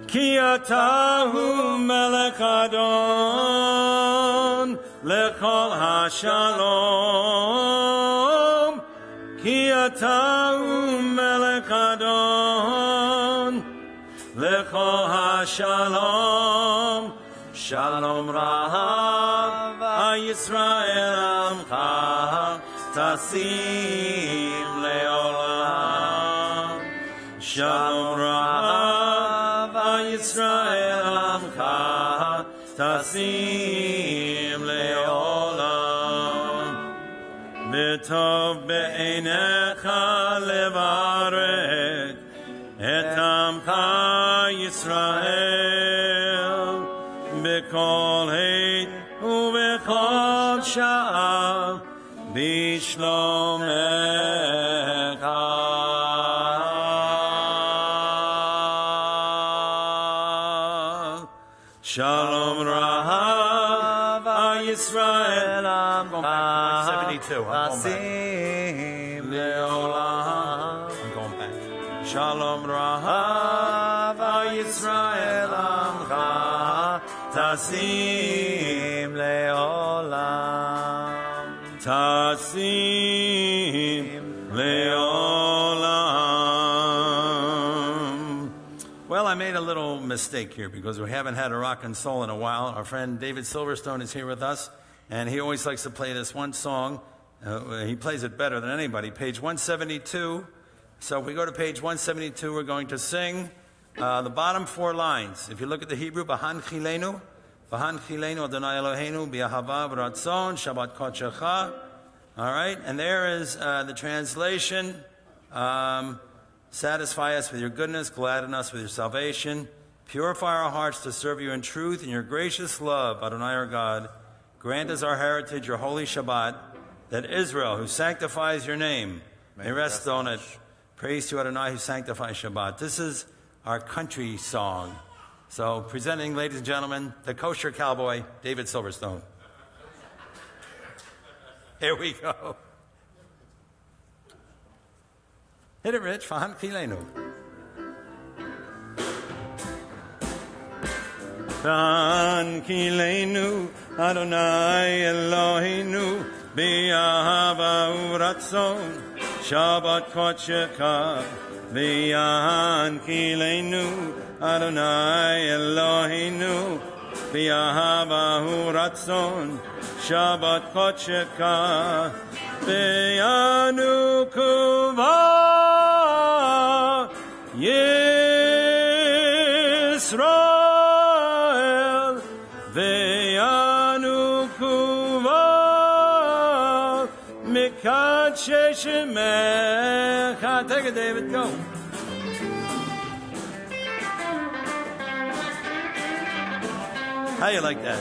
Ki atahu melech Adon, lechol hashalom. Ki atahu melech Adon, lechol hashalom. Shalom Rav, Yisrael Amcha, Tasim Leolam. Shalom Rav, Yisrael Amcha, Tasim Leolam. B'tov be'einecha levarech et Amcha Yisrael b'kol heit u'b'kol sha'ah b'shlomecha. Shalom Rav, Yisrael Amcha, 72. I'm going back. Shalom Rav, Yisrael Amcha, Tasim Leolam. Tasim Leolam. Well, I made a little mistake here because we haven't had a rock and soul in a while. Our friend David Silverstone is here with us, and he always likes to play this one song. He plays it better than anybody. Page 172. So if we go to page 172, we're going to sing the bottom four lines. If you look at the Hebrew, Bahan Chilenu Adonai Eloheinu B'Ahava V'Ratzon Shabbat Kodesh. All right, and there is the translation. Satisfy us with your goodness, gladden us with your salvation. Purify our hearts to serve you in truth and your gracious love, Adonai our God. Grant us our heritage, your holy Shabbat, that Israel, who sanctifies your name, may rest on it. Praise to Adonai who sanctifies Shabbat. This is our country song. So presenting, ladies and gentlemen, the kosher cowboy, David Silverstone. Here we go. Hit it, Rich. Fahan Kilenu. Fahan Kilenu, Adonai Eloheinu, B'Ahava Uratzon, Shabbat Kodesh. Fahan Kilenu, Adonai Eloheinu, B'Ahava Uratzon, Shabbat Kodesh. Be'anu Kuva Yisrael, Be'anu Kuva Mikadshe Shemecha. Take it, David, go. How you like that?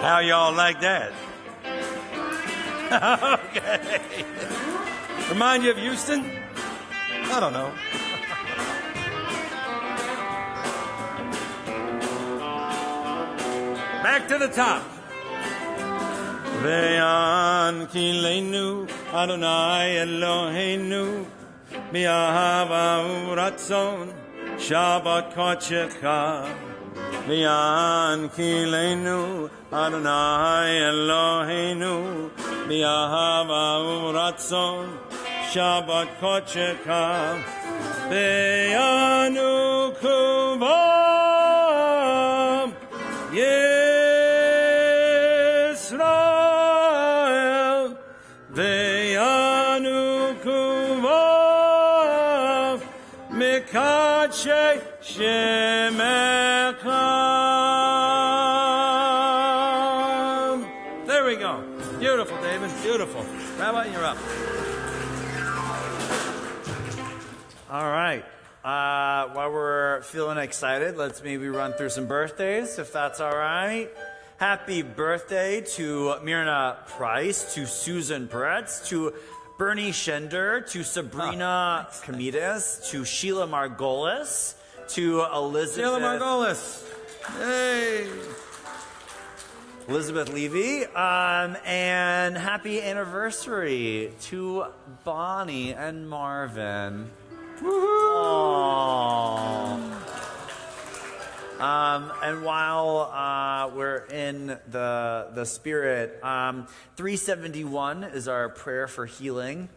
How y'all like that? Okay. Remind you of Houston? I don't know. Back to the top. Ve'an kilenu Adonai Eloheinu mi'ahava u'ratzon Shabbat kodechecha. Ve'an kilenu Adonai Eloheinu mi'ahava u'ratzon Shabbat kodechecha. Ve'anu kuvam Yisrael Ve'anu kuvam Mikadshe Shemecha. There we go. Beautiful, David. Beautiful. Rabbi, you're up. All right. While we're feeling excited, let's maybe run through some birthdays, if that's all right. Happy birthday to Myrna Price, to Susan Peretz, to Bernie Schender, to Sabrina Camitas, to Sheila Margolis, to Elizabeth... Sheila Margolis. Hey. Elizabeth Levy, and happy anniversary to Bonnie and Marvin. And while we're in the spirit, 371 is our prayer for healing.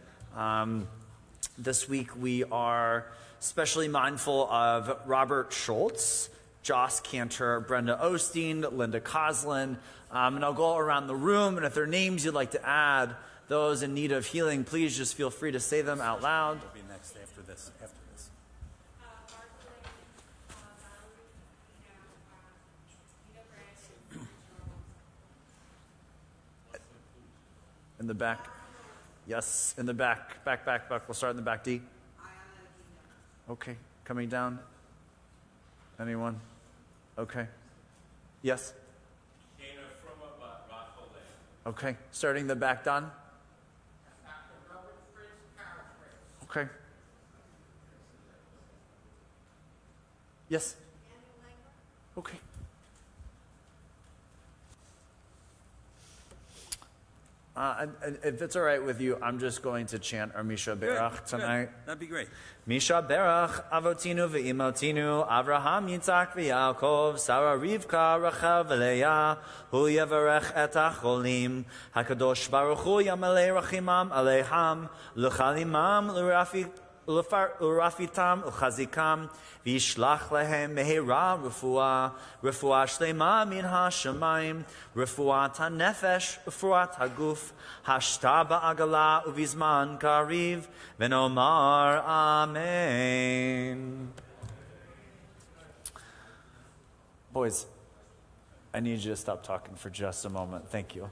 This week we are especially mindful of Robert Schultz, Joss Cantor, Brenda Osteen, Linda Coslin, and I'll go around the room, and if there are names you'd like to add, those in need of healing, please just feel free to say them out loud. Be next after this. In the back. Yes, in the back. Back. We'll start in the back, D. Okay, coming down. Anyone? Okay. Yes? Okay, starting the back, Don. Okay. Yes? Okay. And if it's all right with you, I'm just going to chant our Misha Berach tonight. Good. That'd be great. Misha Berach, Avotinu ve'imotinu, Avraham, Yitzhak ve'Yaakov, Sarah, Rivka, Rachel ve'Leah, Hu yavarech et acholim, HaKadosh Baruch Hu yamalei rachimam aleiham, l'chalimam l'rafitam l'chazikam, v'yishlach lehem mehera refuah shlema min hashamayim, refuat hanefesh, refuat haguf, hashta ba'agala uvizman kariv, v'nomar amen. Boys, I need you to stop talking for just a moment. Thank you.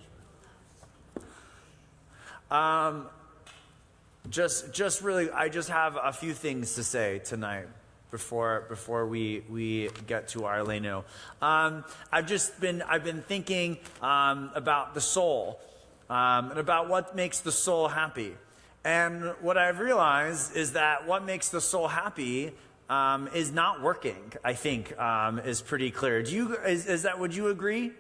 Just really, I just have a few things to say tonight before we get to our Leinu. I've been thinking about the soul and about what makes the soul happy. And what I've realized is that what makes the soul happy is not working. I think is pretty clear. Would you agree?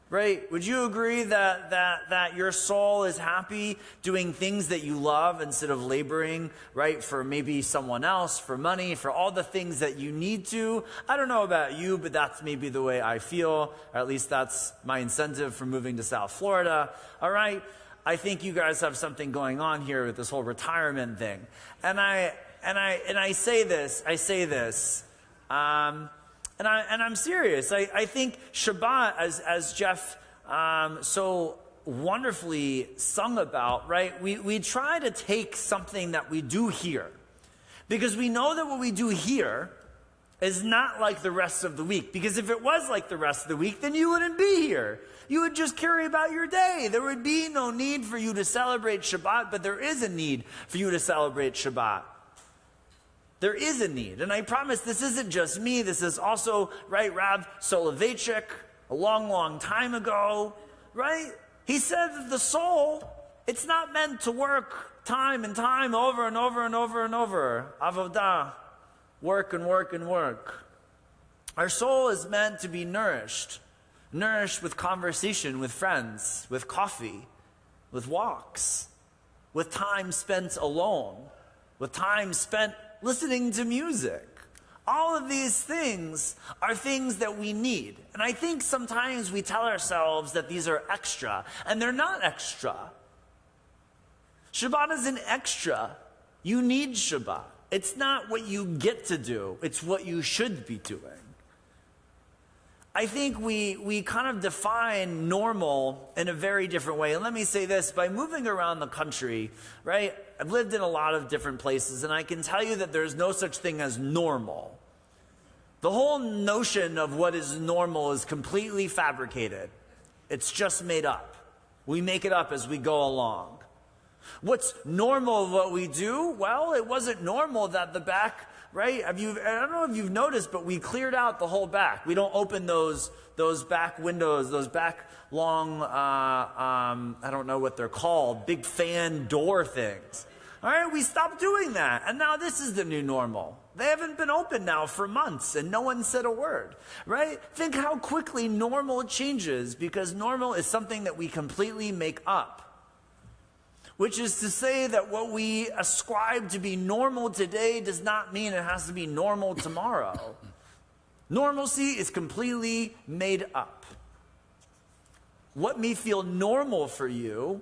Right? Would you agree that your soul is happy doing things that you love instead of laboring, right, for maybe someone else, for money, for all the things that you need to? I don't know about you, but that's maybe the way I feel, or at least that's my incentive for moving to South Florida. All right? I think you guys have something going on here with this whole retirement thing. And I say this. And I'm serious. I think Shabbat, as Jeff so wonderfully sung about, right? We try to take something that we do here, because we know that what we do here is not like the rest of the week. Because if it was like the rest of the week, then you wouldn't be here. You would just carry about your day. There would be no need for you to celebrate Shabbat, but there is a need for you to celebrate Shabbat. There is a need. And I promise this isn't just me. This is also, right, Rav Soloveitchik, a long, long time ago, right? He said that the soul, it's not meant to work time and time over and over and over and over. Avodah, work and work and work. Our soul is meant to be nourished with conversation, with friends, with coffee, with walks, with time spent alone, with time spent listening to music. All of these things are things that we need. And I think sometimes we tell ourselves that these are extra, and they're not extra. Shabbat is an extra. You need Shabbat. It's not what you get to do, it's what you should be doing. I think we kind of define normal in a very different way. And let me say this, by moving around the country, right, I've lived in a lot of different places, and I can tell you that there's no such thing as normal. The whole notion of what is normal is completely fabricated. It's just made up. We make it up as we go along. What's normal of what we do? Well, it wasn't normal that the back, right? I don't know if you've noticed, but we cleared out the whole back. We don't open those back windows, those back long, I don't know what they're called, big fan door things. All right, we stopped doing that. And now this is the new normal. They haven't been open now for months and no one said a word, right? Think how quickly normal changes, because normal is something that we completely make up. Which is to say that what we ascribe to be normal today does not mean it has to be normal tomorrow. Normalcy is completely made up. What may feel normal for you,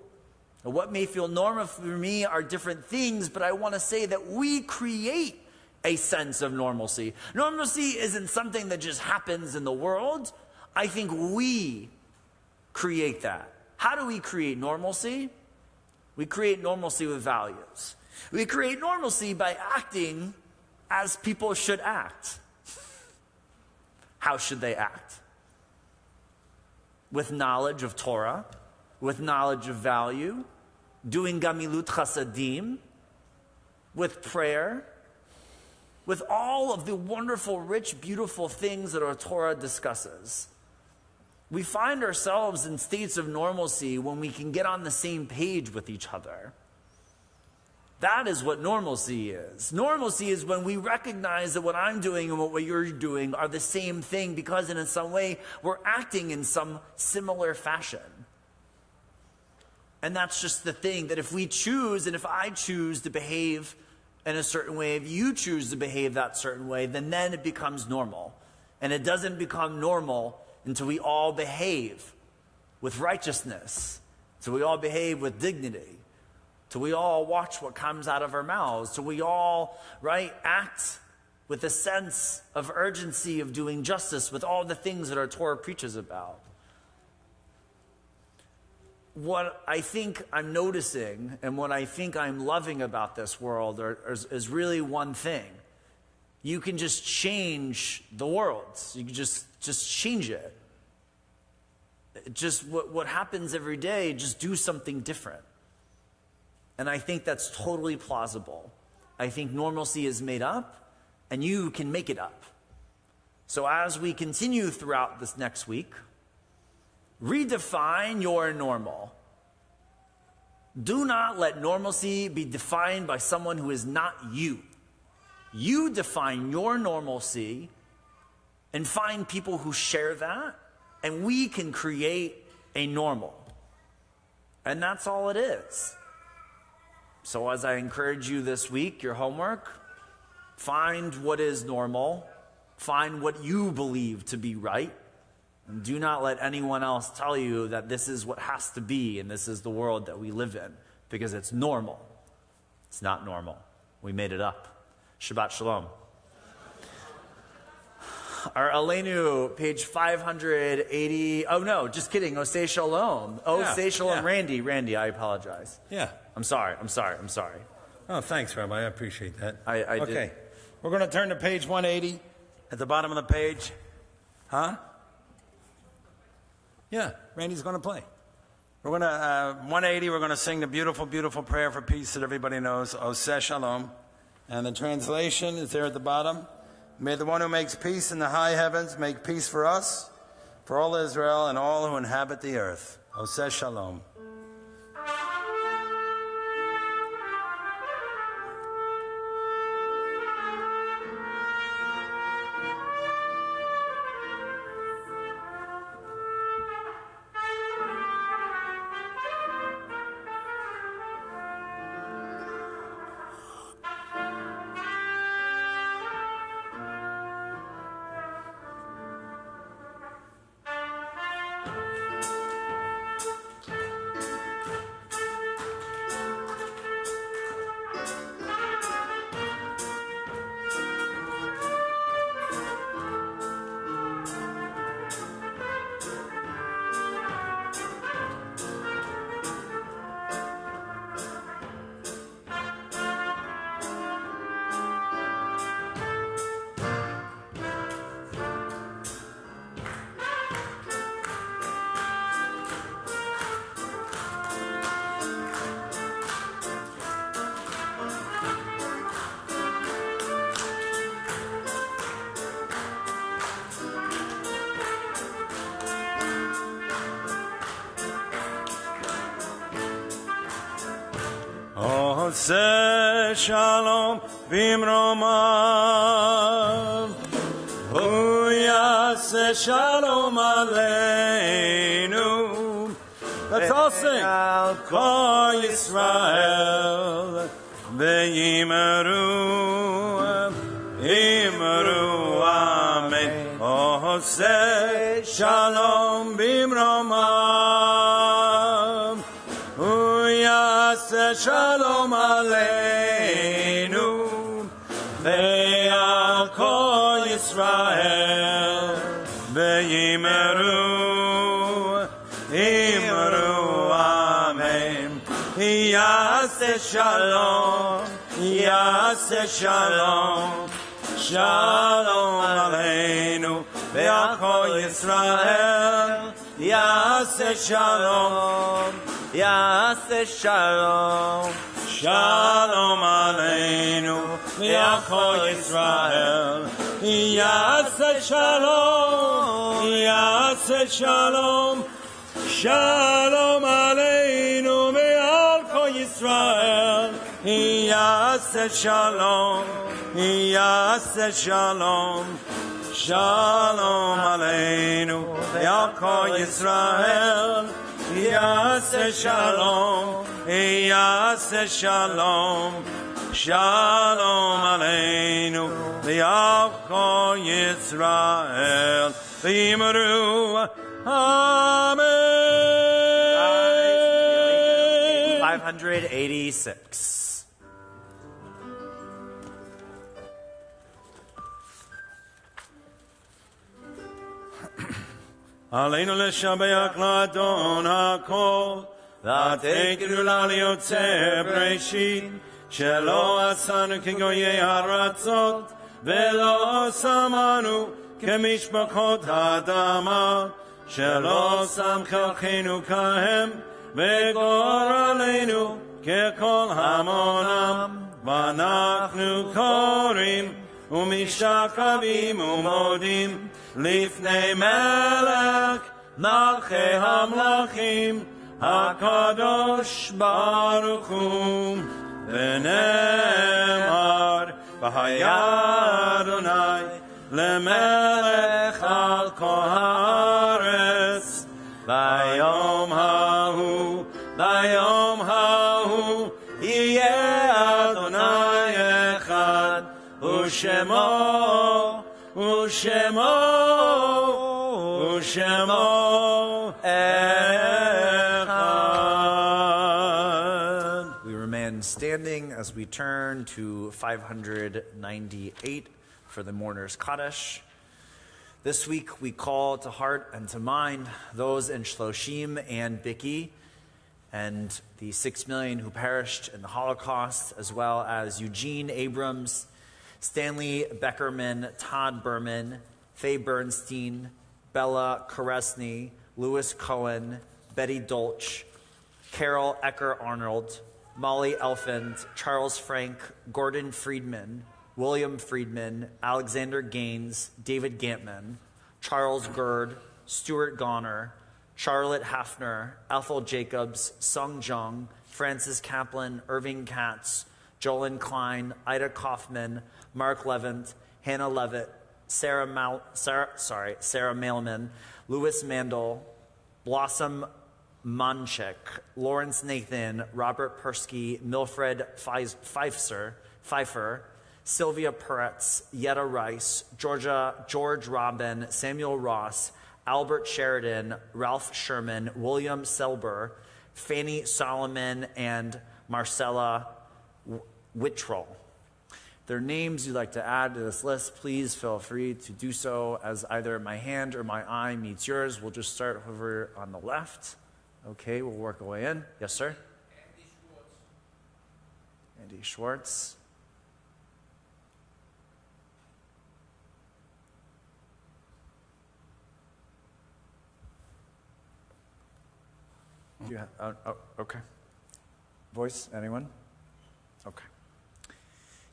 or what may feel normal for me, are different things, but I want to say that we create a sense of normalcy. Normalcy isn't something that just happens in the world. I think we create that. How do we create normalcy? We create normalcy with values. We create normalcy by acting as people should act. How should they act? With knowledge of Torah, with knowledge of value, doing gamilut chasadim, with prayer, with all of the wonderful, rich, beautiful things that our Torah discusses. We find ourselves in states of normalcy when we can get on the same page with each other. That is what normalcy is. Normalcy is when we recognize that what I'm doing and what you're doing are the same thing, because in some way we're acting in some similar fashion. And that's just the thing, that if we choose, and if I choose to behave in a certain way, if you choose to behave that certain way, then it becomes normal. And it doesn't become normal until we all behave with righteousness, till we all behave with dignity, till we all watch what comes out of our mouths, till we all, right, act with a sense of urgency of doing justice, with all the things that our Torah preaches about. What I think I'm noticing and what I think I'm loving about this world is really one thing. You can just change the world. You can just change it. Just what happens every day, just do something different. And I think that's totally plausible. I think normalcy is made up, and you can make it up. So as we continue throughout this next week, redefine your normal. Do not let normalcy be defined by someone who is not you. You define your normalcy and find people who share that, and we can create a normal. And that's all it is. So as I encourage you this week, your homework, find what is normal, find what you believe to be right, and do not let anyone else tell you that this is what has to be and this is the world that we live in, because it's normal. It's not normal. We made it up. Shabbat Shalom. Our Aleinu, page 580. Oh, no, just kidding. Say Shalom. Say Shalom. Yeah. Randy, I apologize. Yeah. I'm sorry. Oh, thanks, Rabbi. I appreciate that. I okay. did. We're going to turn to page 180 at the bottom of the page. Huh? Yeah, Randy's going to play. We're going to, 180, we're going to sing the beautiful, beautiful prayer for peace that everybody knows, Oseh Shalom. And the translation is there at the bottom. May the one who makes peace in the high heavens make peace for us. for all Israel and all who inhabit the earth. Oseh Shalom. Oseh Shalom Bimromav Hu Yaseh Shalom Aleinu. Let's all sing. Kol Yisrael Ve'yimeru Yimeru Amen. Oseh Shalom Bimromav Hu Yaseh Shalom Aleinu Ve'al Kol Yisrael Ve'yimeru Yimeru Amen. Yaseh Shalom, Yaseh Shalom, Shalom Aleinu Ve'al Kol Yisrael. Yaseh Shalom, Yaseh Shalom, Shalom Aleinu Ve'al Kol Yisrael. Yaseh Shalom, Yaseh Shalom, Shalom Aleinu Ve'al Kol Yisrael. Yaseh Shalom, Yaseh Shalom, Shalom Aleinu Ve'al Kol Yisrael. Yaseh Shalom, Yaseh Shalom, Shalom Aleinu Ve'al Kol Yisrael. V'yimeru Amen. 586. Aleinu l'shabeach l'Adon HaKol, v'atekenu l'yotzer Breshit, shelo asanu kegoyei haratzot, ve'lo samanu kemishpachot ha'adama, shelo sam chelchenu kahem, ve'goralenu kekol hamonam, v'anachnu korim, u'mishtakavim u'modim, Lifnei Melech Malchei Hamlachim HaKadosh Baruch Hu V'nemar V'haya Adonai Lemelech Al Kol Haaretz V'yom Hahu Yeh Adonai Echad U'Shemo Echad. We remain standing as we turn to 598 for the mourner's Kaddish. This week we call to heart and to mind those in Shloshim and Biki and the 6 million who perished in the Holocaust, as well as Eugene Abrams, Stanley Beckerman, Todd Berman, Faye Bernstein, Bella Koresny, Louis Cohen, Betty Dolch, Carol Ecker-Arnold, Molly Elfand, Charles Frank, Gordon Friedman, William Friedman, Alexander Gaines, David Gantman, Charles Gerd, Stuart Goner, Charlotte Hafner, Ethel Jacobs, Sung Jung, Francis Kaplan, Irving Katz, Jolyn Klein, Ida Kaufman, Mark Levant, Hannah Levitt, Sarah Mailman, Louis Mandel, Blossom Monchek, Lawrence Nathan, Robert Persky, Milfred Pfeiffer, Sylvia Peretz, Yetta Rice, George Robin, Samuel Ross, Albert Sheridan, Ralph Sherman, William Selber, Fanny Solomon, and Marcella Whittrell. Their names you'd like to add to this list, please feel free to do so as either my hand or my eye meets yours. We'll just start over on the left. Okay, we'll work our way in. Yes, sir? Andy Schwartz. Do you have, okay. Voice, anyone? Okay.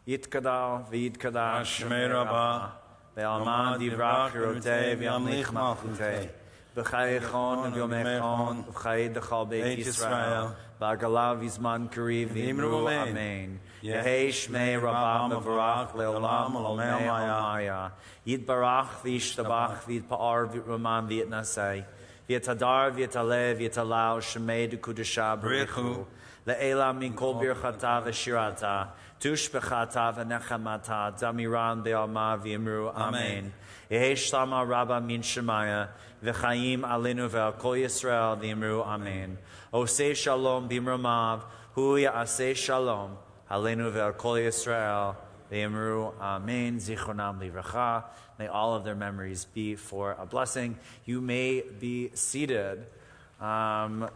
Yitkadal v'yitkadal shmei Rabba ve'alma divrach hirotei v'yamlich malchutei v'chayechon v'yomechon v'chay dechal beit Yisrael v'agalav yizman kariv v'imru amen Yehei shmei Rabba mevarach le'olam olmei almaya Yitbarach v'yishtabach v'yitpa'ar v'yitruman v'yitnasei v'yitadar v'yitaleh v'yitalau shmei d'kudusha b'richu le'ela min kol birchata v'shirata tushbechata v'nechamata damiran be'alma v'yimru amen Yehi shlama rabba min shemaya v'chaim alinu ve'al kol Yisrael v'yimru amen Osei shalom b'imramav hu ya'aseh shalom alinu ve'al kol Yisrael v'yimru amen Zichronam livracha. May all of their memories be for a blessing. You may be seated. A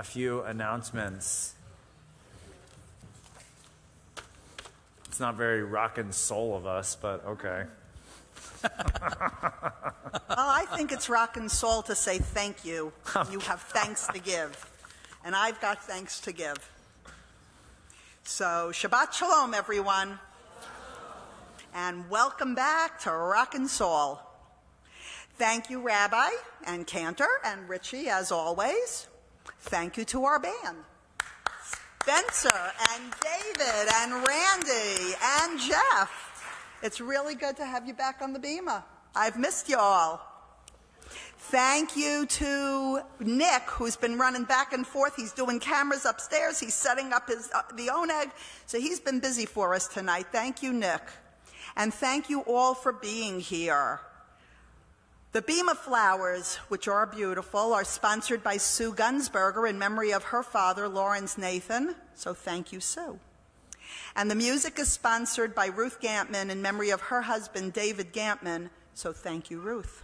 few announcements. It's not very rock and soul of us, but okay. Well, I think it's rock and soul to say thank you. You have thanks to give. And I've got thanks to give. So, Shabbat Shalom, everyone. And welcome back to Rock and Soul. Thank you, Rabbi and Cantor and Richie, as always. Thank you to our band. Spencer and David and Randy and Jeff. It's really good to have you back on the Bima. I've missed you all. Thank you to Nick, who's been running back and forth. He's doing cameras upstairs. He's setting up the Oneg. So he's been busy for us tonight. Thank you, Nick. And thank you all for being here. The Bima flowers, which are beautiful, are sponsored by Sue Gunsberger in memory of her father, Lawrence Nathan. So thank you, Sue. And the music is sponsored by Ruth Gampman in memory of her husband, David Gampman. So thank you, Ruth.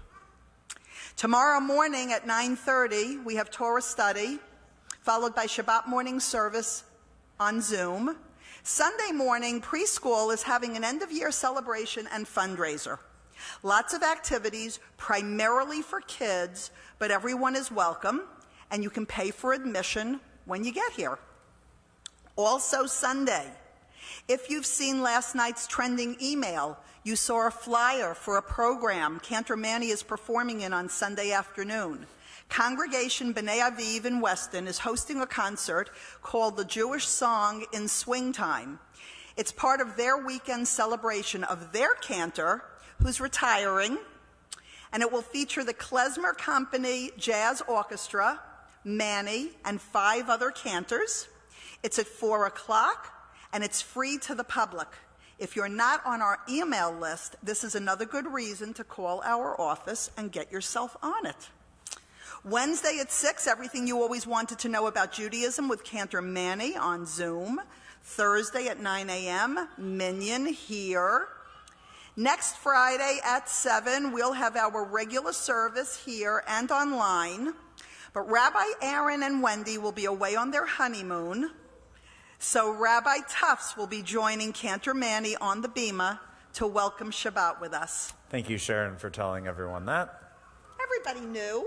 Tomorrow morning at 9:30, we have Torah study, followed by Shabbat morning service on Zoom. Sunday morning, preschool is having an end-of-year celebration and fundraiser. Lots of activities, primarily for kids, but everyone is welcome, and you can pay for admission when you get here. Also Sunday, if you've seen last night's trending email, you saw a flyer for a program Cantor Manny is performing in on Sunday afternoon. Congregation B'nai Aviv in Weston is hosting a concert called The Jewish Song in Swing Time. It's part of their weekend celebration of their cantor, who's retiring, and it will feature the Klezmer Company Jazz Orchestra, Manny, and 5 other cantors. It's at 4 o'clock, and it's free to the public. If you're not on our email list, this is another good reason to call our office and get yourself on it. Wednesday at 6, everything you always wanted to know about Judaism with Cantor Manny on Zoom. Thursday at 9 a.m., Minyan here. Next Friday at 7, we'll have our regular service here and online. But Rabbi Aaron and Wendy will be away on their honeymoon. So Rabbi Tufts will be joining Cantor Manny on the Bima to welcome Shabbat with us. Thank you, Sharon, for telling everyone that. Everybody knew.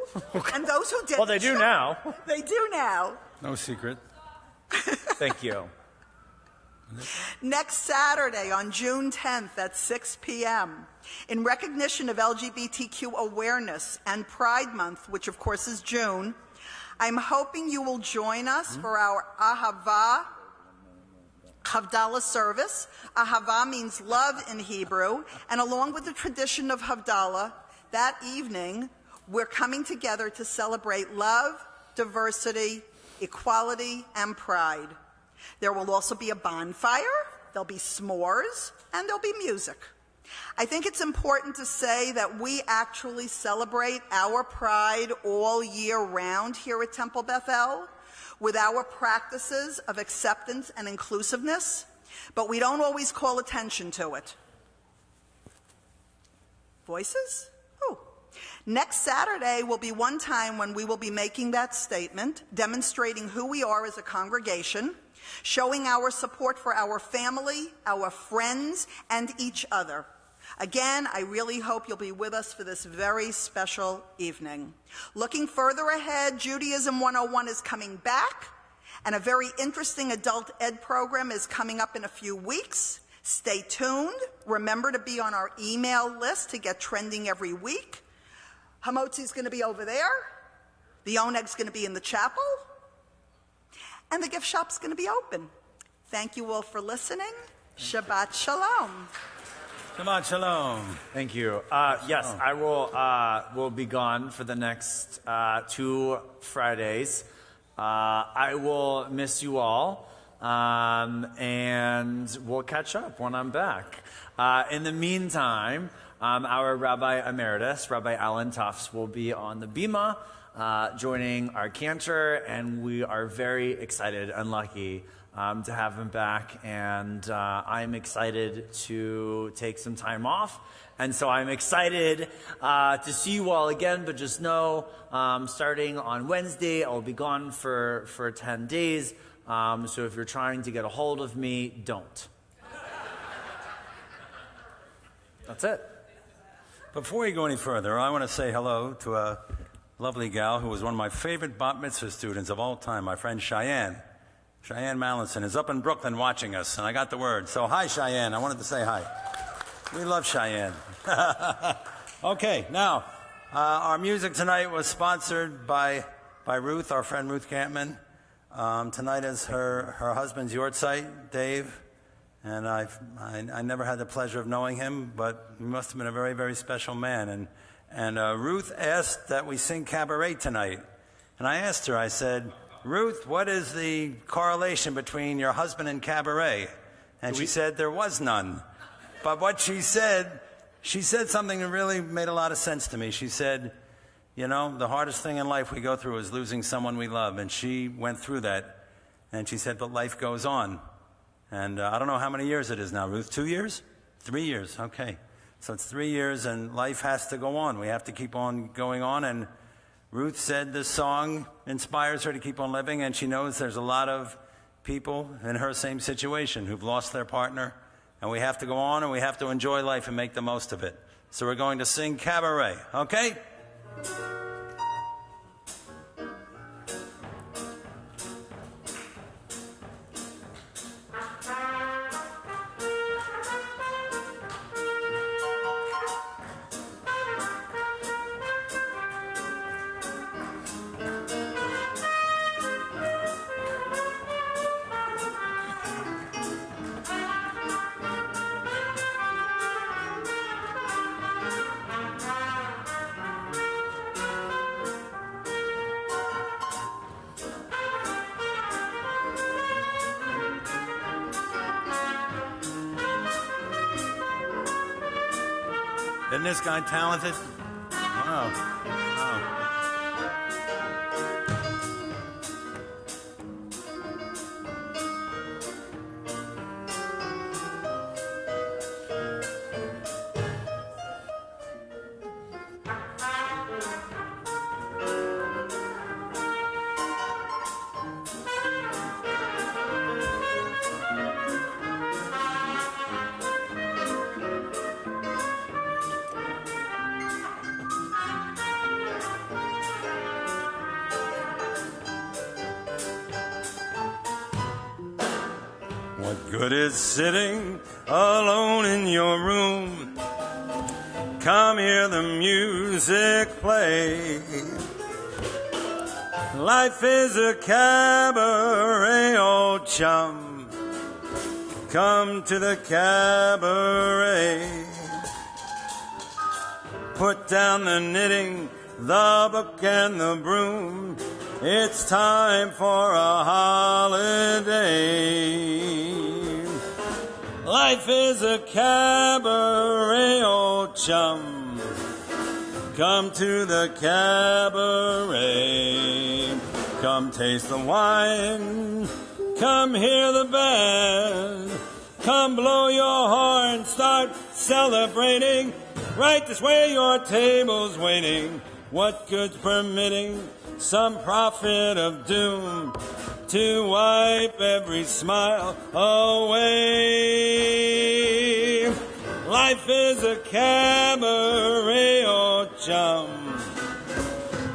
And those who didn't. Well, they do now. They do now. No secret. Thank you. Next Saturday on June 10th at 6 p.m., in recognition of LGBTQ awareness and Pride Month, which of course is June, I'm hoping you will join us for our Ahava Havdalah service. Ahava means love in Hebrew, and along with the tradition of Havdalah, that evening we're coming together to celebrate love, diversity, equality, and pride. There will also be a bonfire, there'll be s'mores, and there'll be music. I think it's important to say that we actually celebrate our pride all year round here at Temple Bethel with our practices of acceptance and inclusiveness, but we don't always call attention to it. Voices? Oh. Next Saturday will be one time when we will be making that statement, demonstrating who we are as a congregation, showing our support for our family, our friends, and each other. Again, I really hope you'll be with us for this very special evening. Looking further ahead, Judaism 101 is coming back, and a very interesting adult ed program is coming up in a few weeks. Stay tuned. Remember to be on our email list to get trending every week. Hamotzi's going to be over there. The Oneg's going to be in the chapel. And the gift shop's going to be open. Thank you all for listening. Shabbat Shalom. Shabbat Shalom. Thank you. Yes, I will be gone for the next 2 Fridays. I will miss you all, and we'll catch up when I'm back. In the meantime, our Rabbi Emeritus, Rabbi Alan Tufts, will be on the Bima, joining our Cantor, and we are very excited and lucky to have him back, and I'm excited to take some time off, and so I'm excited to see you all again, but just know, starting on Wednesday, I'll be gone for 10 days, so if you're trying to get a hold of me, don't. That's it. Before we go any further, I want to say hello to a lovely gal who was one of my favorite bat mitzvah students of all time, my friend Cheyenne. Cheyenne Mallinson is up in Brooklyn watching us, and I got the word. So hi, Cheyenne. I wanted to say hi. We love Cheyenne. Okay, now, our music tonight was sponsored by Ruth, our friend Ruth Campman. Tonight is her husband's yahrzeit, Dave. And I never had the pleasure of knowing him, but he must have been a very, very special man. And Ruth asked that we sing cabaret tonight. And I asked her, I said, Ruth, what is the correlation between your husband and cabaret? And she said there was none. But what she said something that really made a lot of sense to me. She said, you know, the hardest thing in life we go through is losing someone we love. And she went through that. And she said, but life goes on. And I don't know how many years it is now, Ruth. 2 years? 3 years. Okay. So it's 3 years, and life has to go on. We have to keep on going on. And Ruth said this song inspires her to keep on living, and she knows there's a lot of people in her same situation who've lost their partner. And we have to go on, and we have to enjoy life and make the most of it. So we're going to sing Cabaret. Okay? Isn't this guy talented? Wow. Wow. good is sitting alone in your room. Come hear the music play. Life is a cabaret, old chum. Come to the cabaret. Put down the knitting, the book and the broom. It's time for a holiday. Life is a cabaret, old chum. Come to the cabaret. Come taste the wine. Come hear the band. Come blow your horn. Start celebrating. Right this way, your table's waiting. What good's permitting some prophet of doom to wipe every smile away? Life is a cabaret, old chum.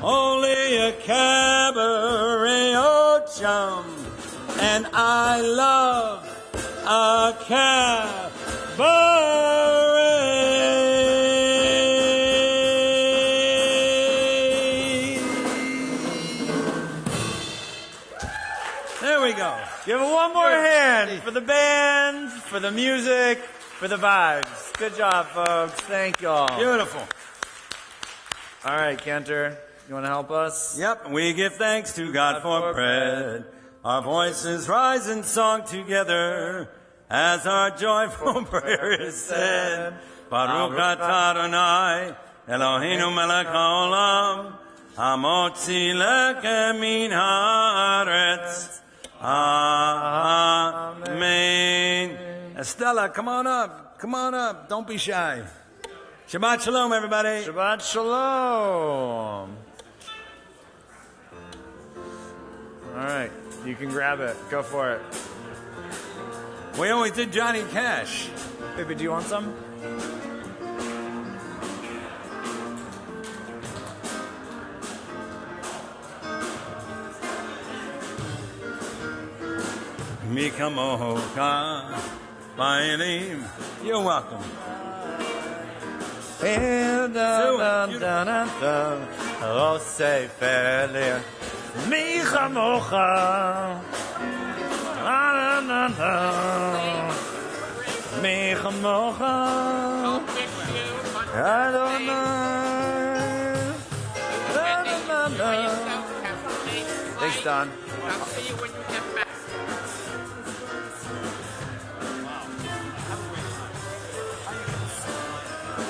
Only a cabaret, old chum. And I love a cabaret. There we go. Give it one more hand for the band, for the music, for the vibes. Good job, folks. Thank you all. Beautiful. All right, Cantor, you want to help us? Yep, we give thanks to God for bread. Our voices rise in song together as our joyful prayer is said. Baruch atah Adonai, Eloheinu melech haolam, hamotzi lechem min haaretz. Amen. Estella, come on up. Come on up. Don't be shy. Shabbat shalom, everybody. Shabbat shalom. All right, you can grab it. Go for it. We always did Johnny Cash. Baby, do you want some? Mi kamocha ba'elim. You're welcome. Oh, say fairly. Mi chamocha. Mi chamocha. Adonai. Thanks, Don. I'll see you when you get back.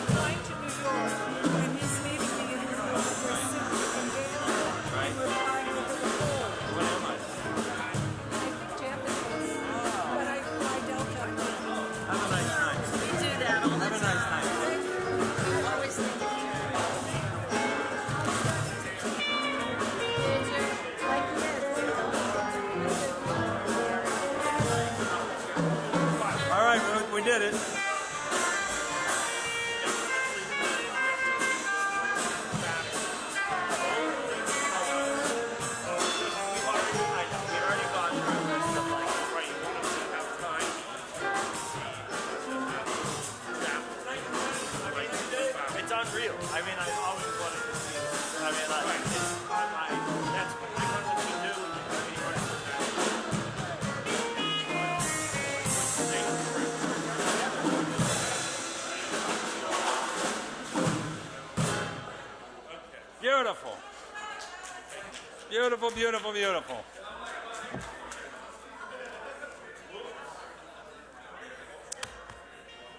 Flying to New York, and he's meeting me in his suit and gown, and we're flying over the pole. What am I? I Japanese, but I fly Delta. Have a nice night. We do that all the Have a nice time. night. Always think of you. All right, we did it. It's unreal. I mean, I always wanted to see this. I mean, that's what I wanted to do. Beautiful. Beautiful, beautiful, beautiful.